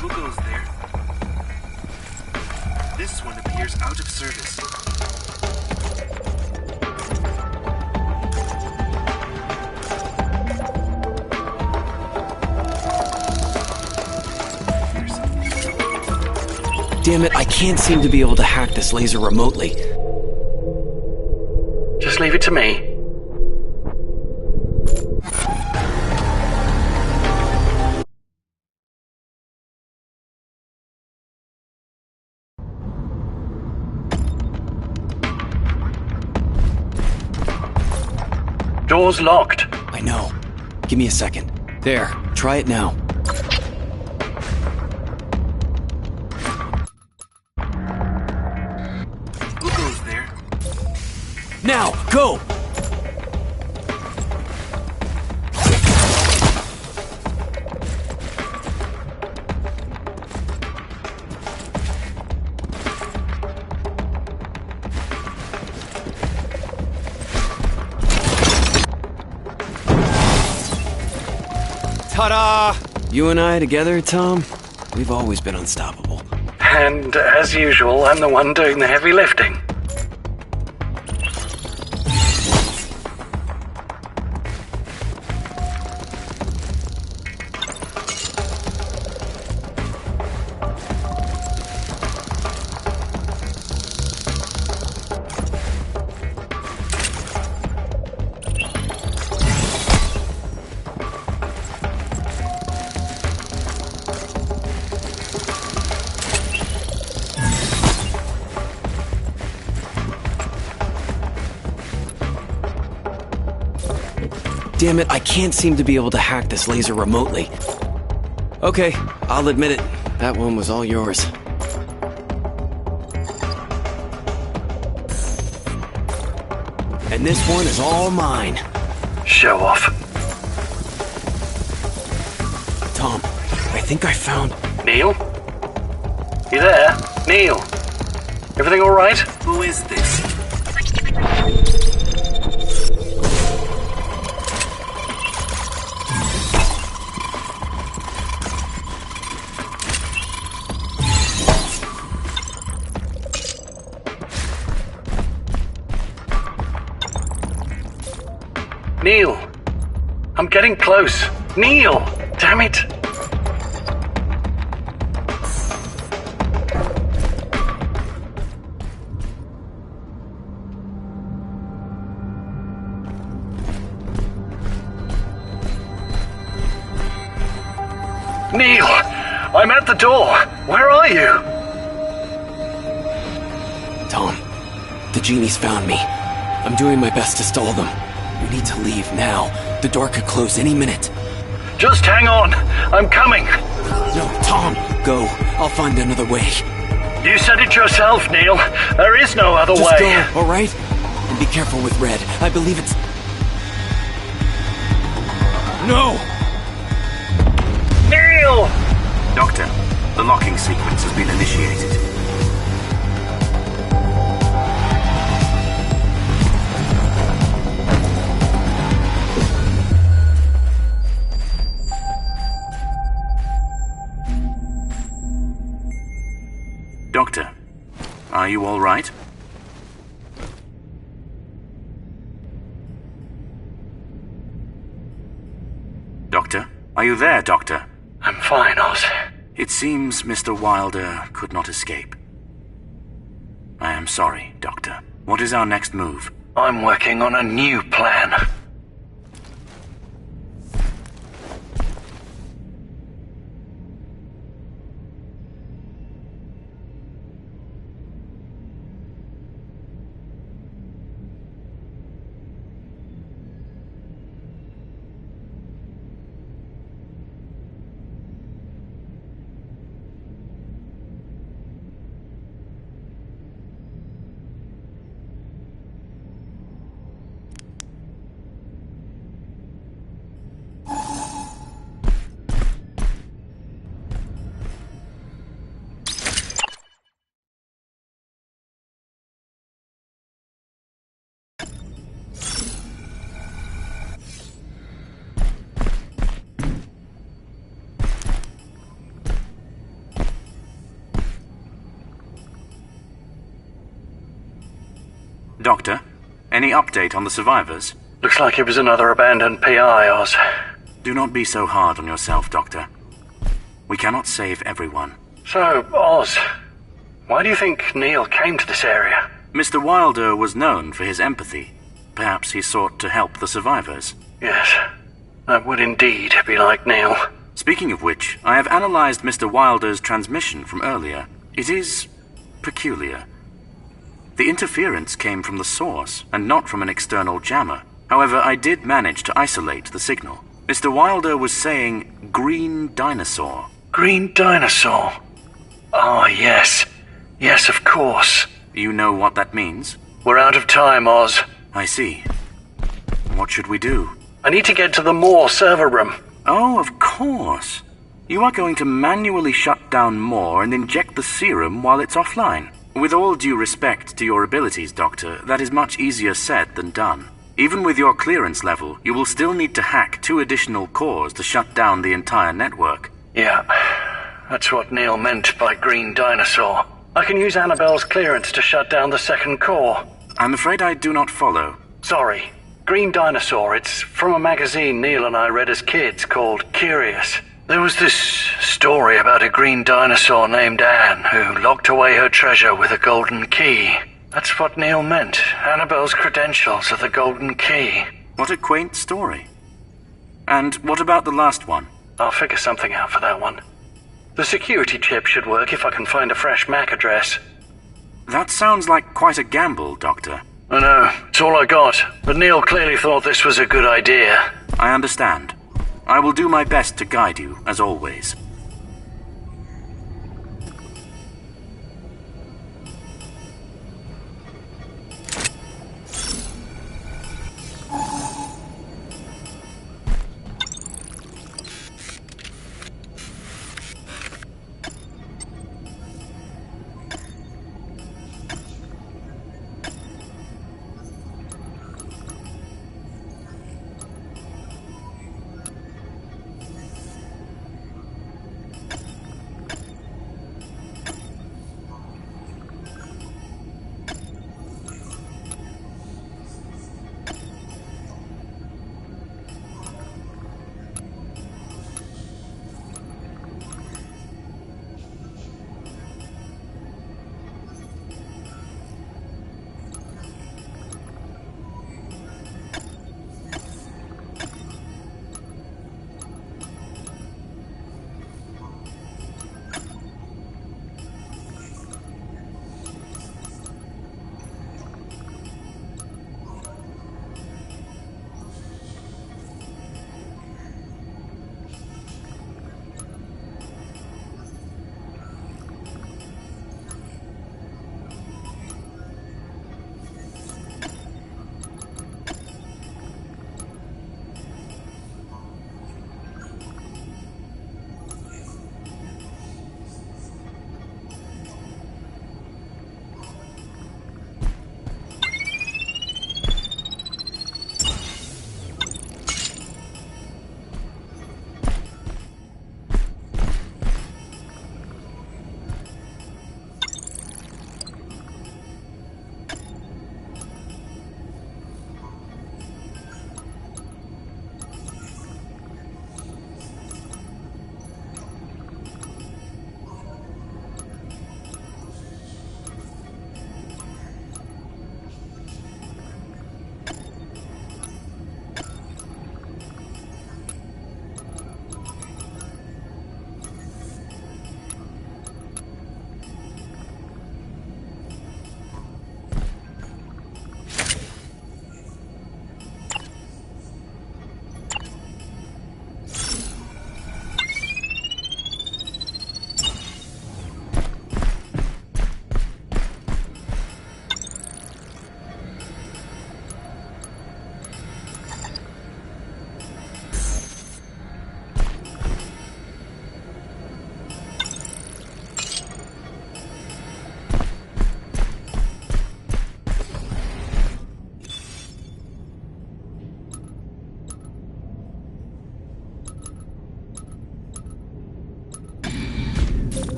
Who goes there? This one appears out of service.
Damn it, I can't seem to be able to hack this laser remotely.
Just leave it to me. door's locked.
I know. Give me a second. There, try it now.
Who goes there?
Now, go! Ta-da! You and I together, Tom? We've always been unstoppable.
And as usual, I'm the one doing the heavy lifting.
Damn it, I can't seem to be able to hack this laser remotely. Okay, I'll admit it. That one was all yours. And this one is all mine.
Show off.
Tom, I think I found...
Neil? You there? Neil? Everything all right?
Who is this?
Neil! I'm getting close. Neil! Damn it! Neil! I'm at the door! Where are you?
Tom, the genies found me. I'm doing my best to stall them. We need to leave now. The door could close any minute.
Just hang on. I'm coming.
No, Tom, go. I'll find another way.
You said it yourself, Neil. There is no other
Just
way.
go, all right? And be careful with Red. I believe it's... No!
Neil!
Doctor, the locking sequence has been initiated. Doctor, are you all right? Doctor? Are you there, Doctor?
I'm fine, Oz.
It seems Mr. Wilder could not escape. I am sorry, Doctor. What is our next move?
I'm working on a new plan.
Doctor, any update on the survivors?
Looks like it was another abandoned PI, Oz.
Do not be so hard on yourself, Doctor. We cannot save everyone.
So, Oz, why do you think Neil came to this area?
Mr. Wilder was known for his empathy. Perhaps he sought to help the survivors.
Yes, that would indeed be like Neil.
Speaking of which, I have analyzed Mr. Wilder's transmission from earlier. It is peculiar. The interference came from the source, and not from an external jammer. However, I did manage to isolate the signal. Mr. Wilder was saying green dinosaur.
Green dinosaur? Oh, yes. Yes, of course.
You know what that means?
We're out of time, Oz.
I see. What should we do?
I need to get to the Moore server room.
Oh, of course. You are going to manually shut down Moore and inject the serum while it's offline. With all due respect to your abilities, Doctor, that is much easier said than done. Even with your clearance level, you will still need to hack 2 additional cores to shut down the entire network.
Yeah, that's what Neil meant by green dinosaur. I can use Annabelle's clearance to shut down the 2nd core.
I'm afraid I do not follow.
Sorry. Green dinosaur, it's from a magazine Neil and I read as kids called Curious. There was this story about a green dinosaur named Anne who locked away her treasure with a golden key. That's what Neil meant. Annabelle's credentials are the golden key.
What a quaint story. And what about the last one?
I'll figure something out for that one. The security chip should work if I can find a fresh MAC address.
That sounds like quite a gamble, Doctor.
I know, it's all I got, but Neil clearly thought this was a good idea.
I understand. I will do my best to guide you, as always.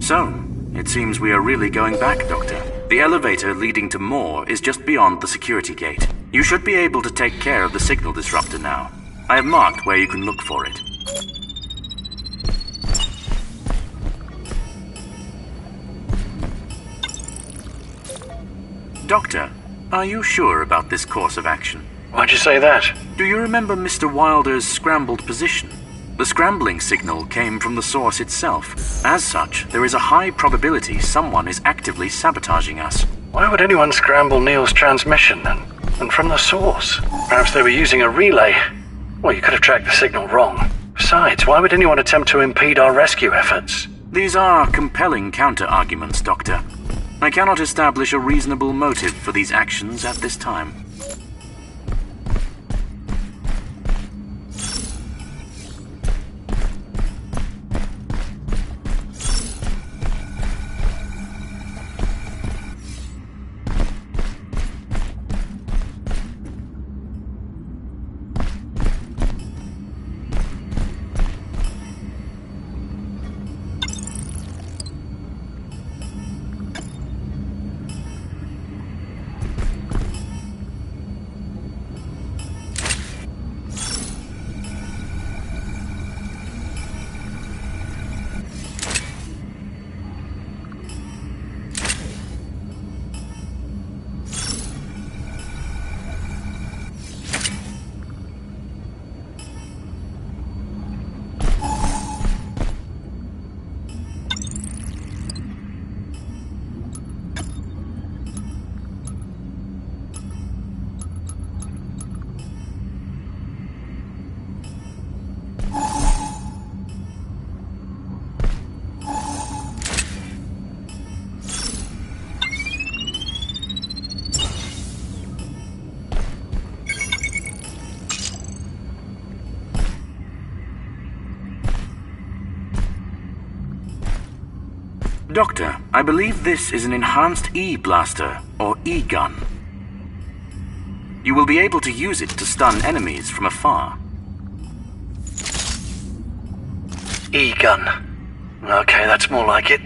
So, it seems we are really going back, Doctor. The elevator leading to Moore is just beyond the security gate. You should be able to take care of the signal disruptor now. I have marked where you can look for it. Doctor, are you sure about this course of action?
Why'd you say that?
Do you remember Mr. Wilder's scrambled position? The scrambling signal came from the source itself. As such, there is a high probability someone is actively sabotaging us.
Why would anyone scramble Neil's transmission then? And from the source. Perhaps they were using a relay. Well, you could have tracked the signal wrong. Besides, why would anyone attempt to impede our rescue efforts?
These are compelling counter-arguments, Doctor. I cannot establish a reasonable motive for these actions at this time. Doctor, I believe this is an enhanced E-blaster, or E-gun. You will be able to use it to stun enemies from afar.
E-gun. Okay, that's more like it.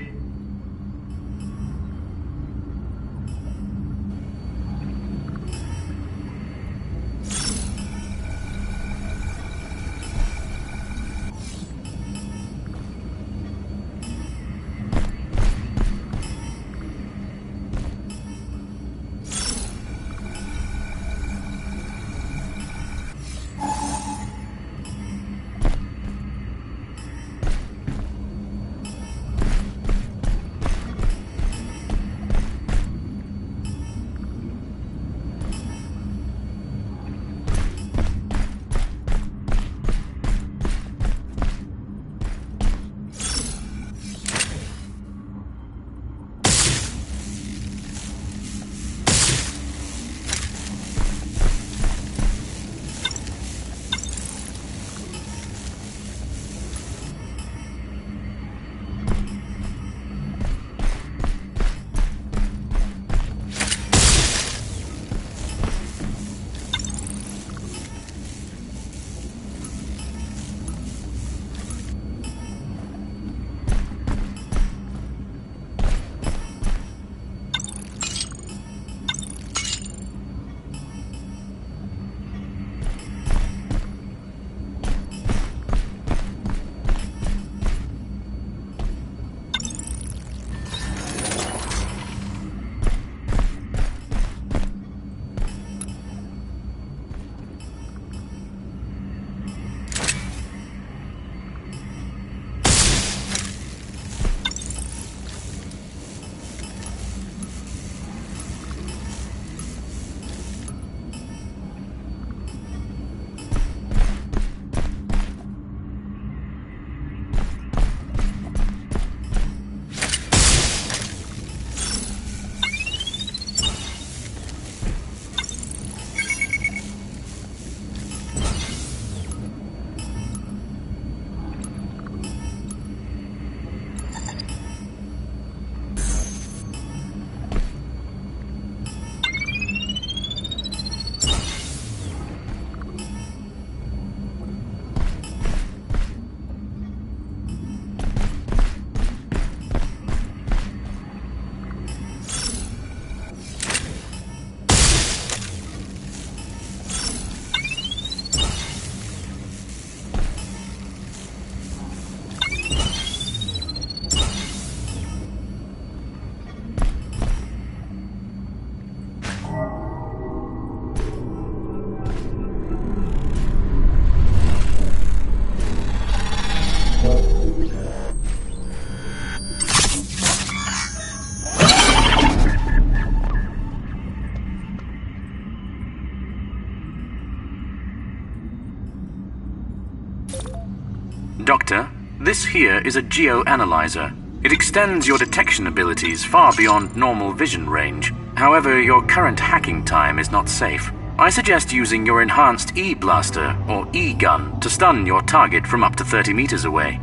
Doctor, this here is a geo-analyzer. It extends your detection abilities far beyond normal vision range. However, your current hacking time is not safe. I suggest using your enhanced E-blaster or E-gun to stun your target from up to 30 meters away.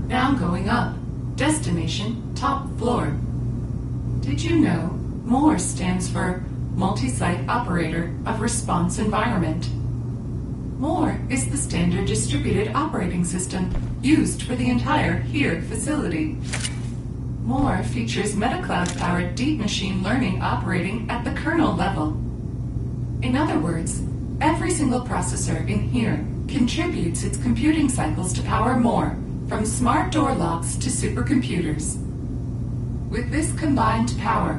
Now going up. Destination, top floor. Did you know MORE stands for Multi-Site Operator of Response Environment? MORE is the standard distributed operating system used for the entire HERE facility. MORE features MetaCloud-powered deep machine learning operating at the kernel level. In other words, every single processor in HERE contributes its computing cycles to power MORE, from smart door locks to supercomputers. With this combined power,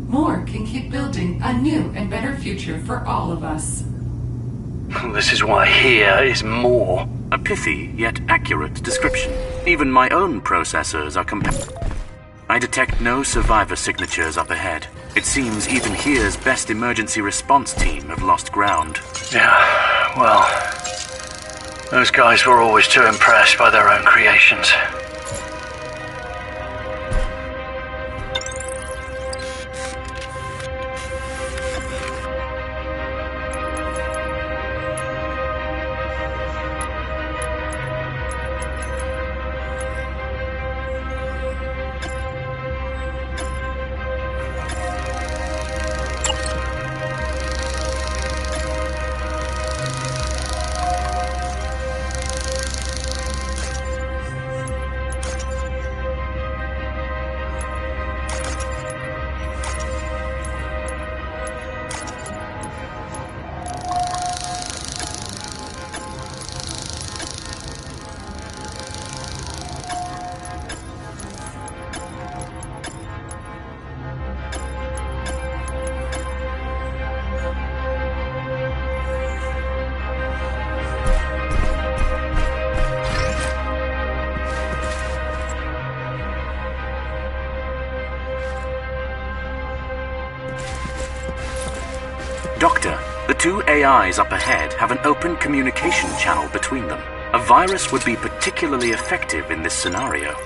MORE can keep building a new and better future for all of us.
This is why here is more.
A pithy yet accurate description. Even my own processors are compatible. I detect no survivor signatures up ahead. It seems even HERE's best emergency response team have lost ground.
Yeah, well, those guys were always too impressed by their own creations.
Doctor, the two AIs up ahead have an open communication channel between them. A virus would be particularly effective in this scenario.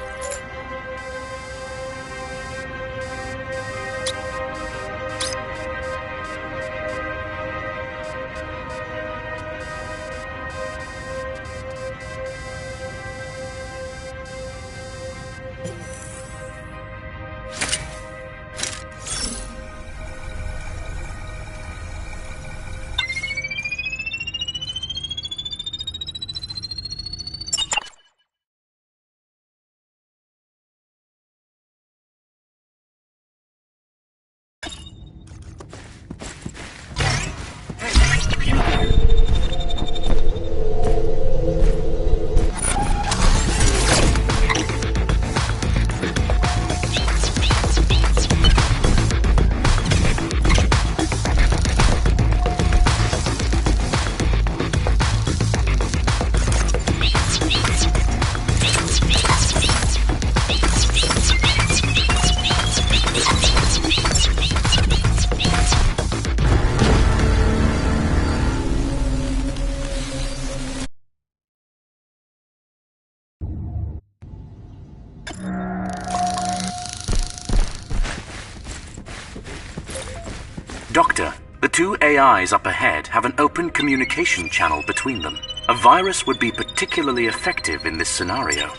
Doctor, the two AIs up ahead have an open communication channel between them. A virus would be particularly effective in this scenario.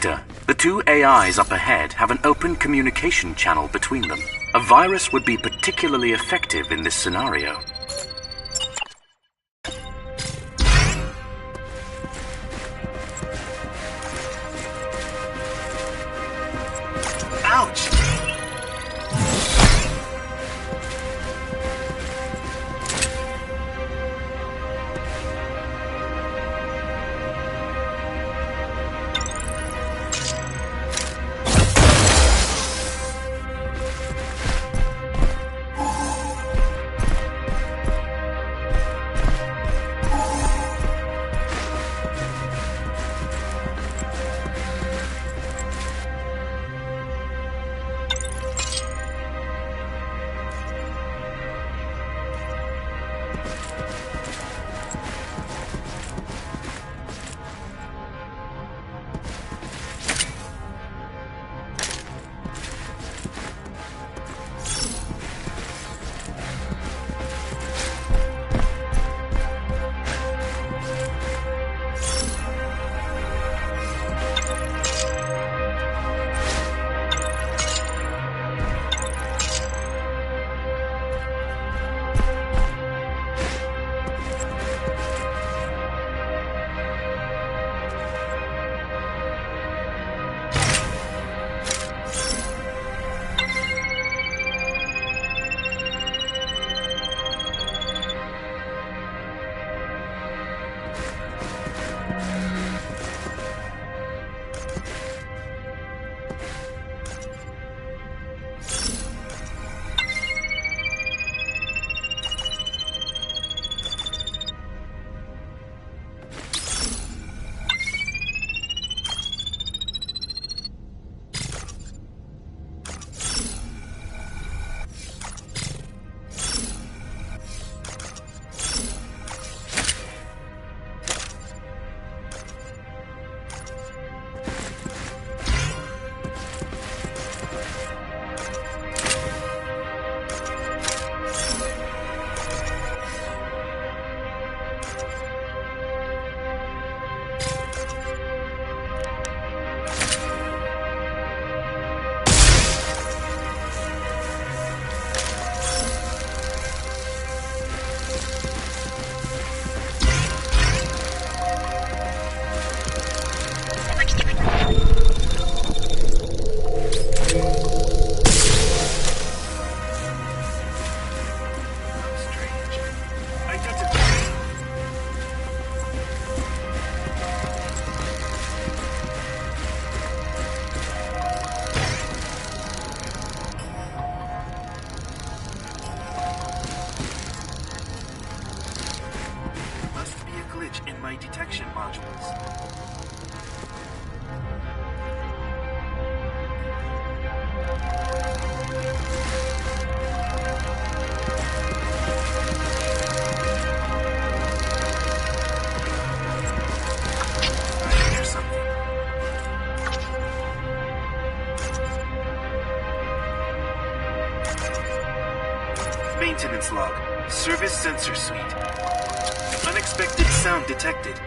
Doctor, the two AIs up ahead have an open communication channel between them. A virus would be particularly effective in this scenario.
Ouch! detection modules. Here's something. Maintenance log. Service sensor suite. Unexpected sound detected.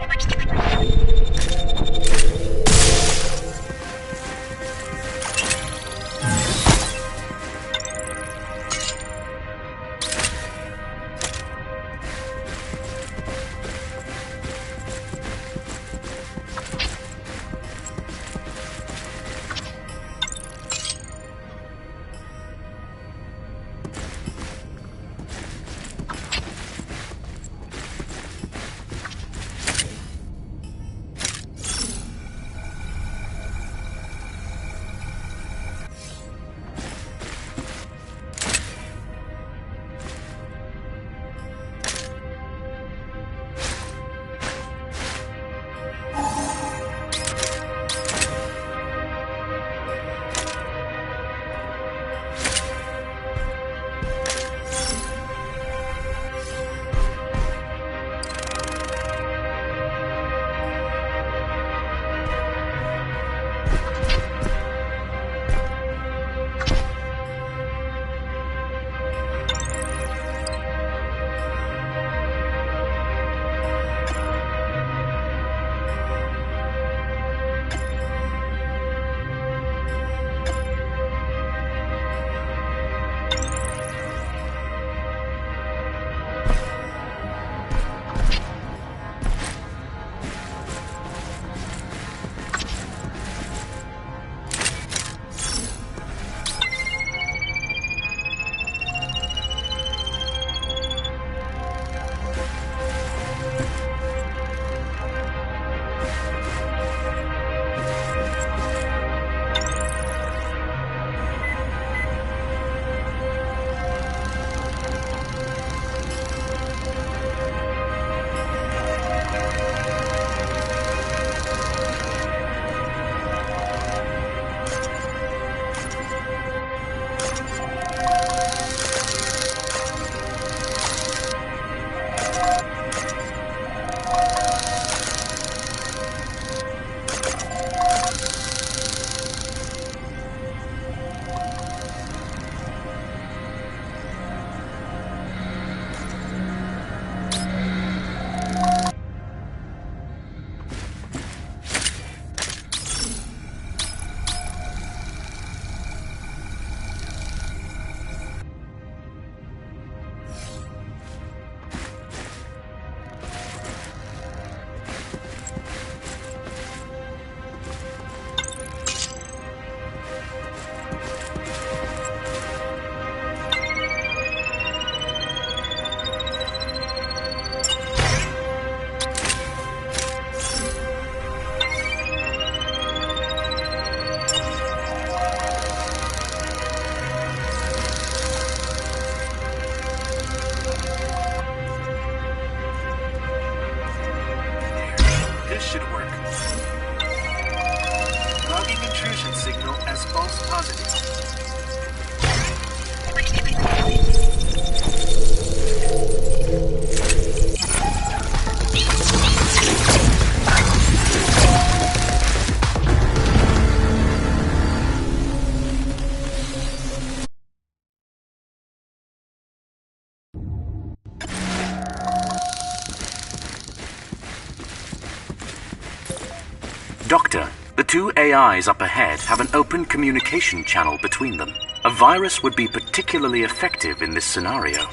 Doctor, the two AIs up ahead have an open communication channel between them. A virus would be particularly effective in this scenario.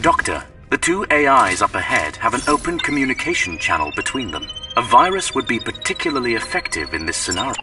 Doctor, the two AIs up ahead have an open communication channel between them. A virus would be particularly effective in this scenario.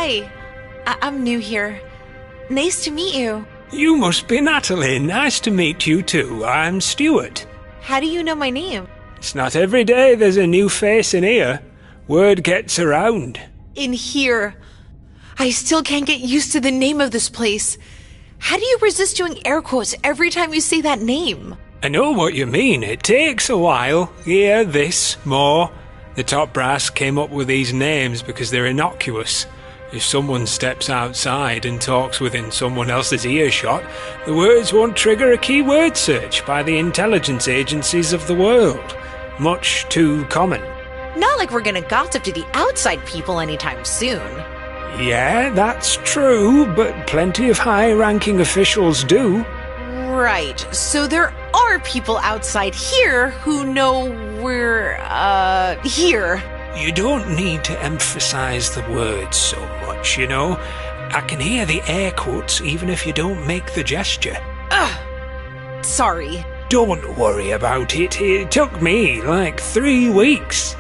Hi, I'm new here. Nice to meet you.
You must be Natalie. Nice to meet you too. I'm Stuart.
How do you know my name?
It's not every day there's a new face in here. Word gets around.
In here. I still can't get used to the name of this place. How do you resist doing air quotes every time you say that name?
I know what you mean. It takes a while. Here, this, more. The top brass came up with these names because they're innocuous. If someone steps outside and talks within someone else's earshot, the words won't trigger a keyword search by the intelligence agencies of the world. Much too common.
Not like we're gonna gossip to the outside people anytime soon.
Yeah, that's true, but plenty of high-ranking officials do.
Right, so there are people outside here who know we're, here.
You don't need to emphasize the words so much, you know. I can hear the air quotes even if you don't make the gesture.
Sorry.
Don't worry about it. It took me like 3 weeks.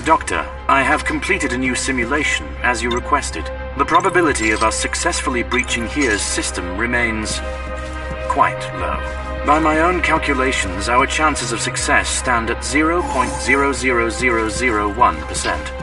Doctor, I have completed a new simulation, as you requested. The probability of us successfully breaching here's system remains quite low. By my own calculations, our chances of success stand at 0.00001%.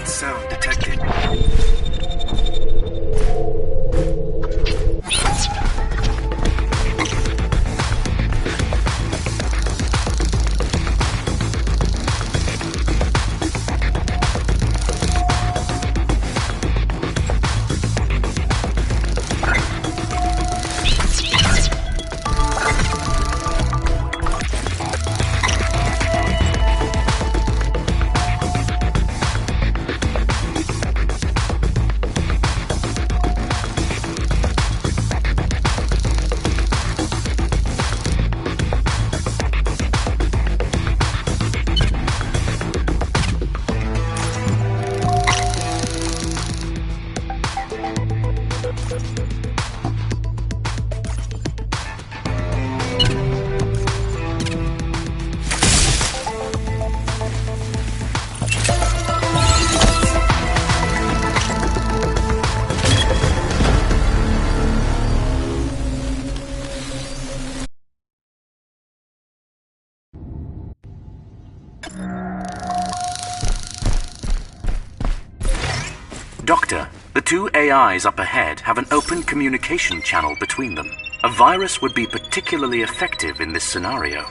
Sound detected.
Doctor, the two AIs up ahead have an open communication channel between them. A virus would be particularly effective in this scenario.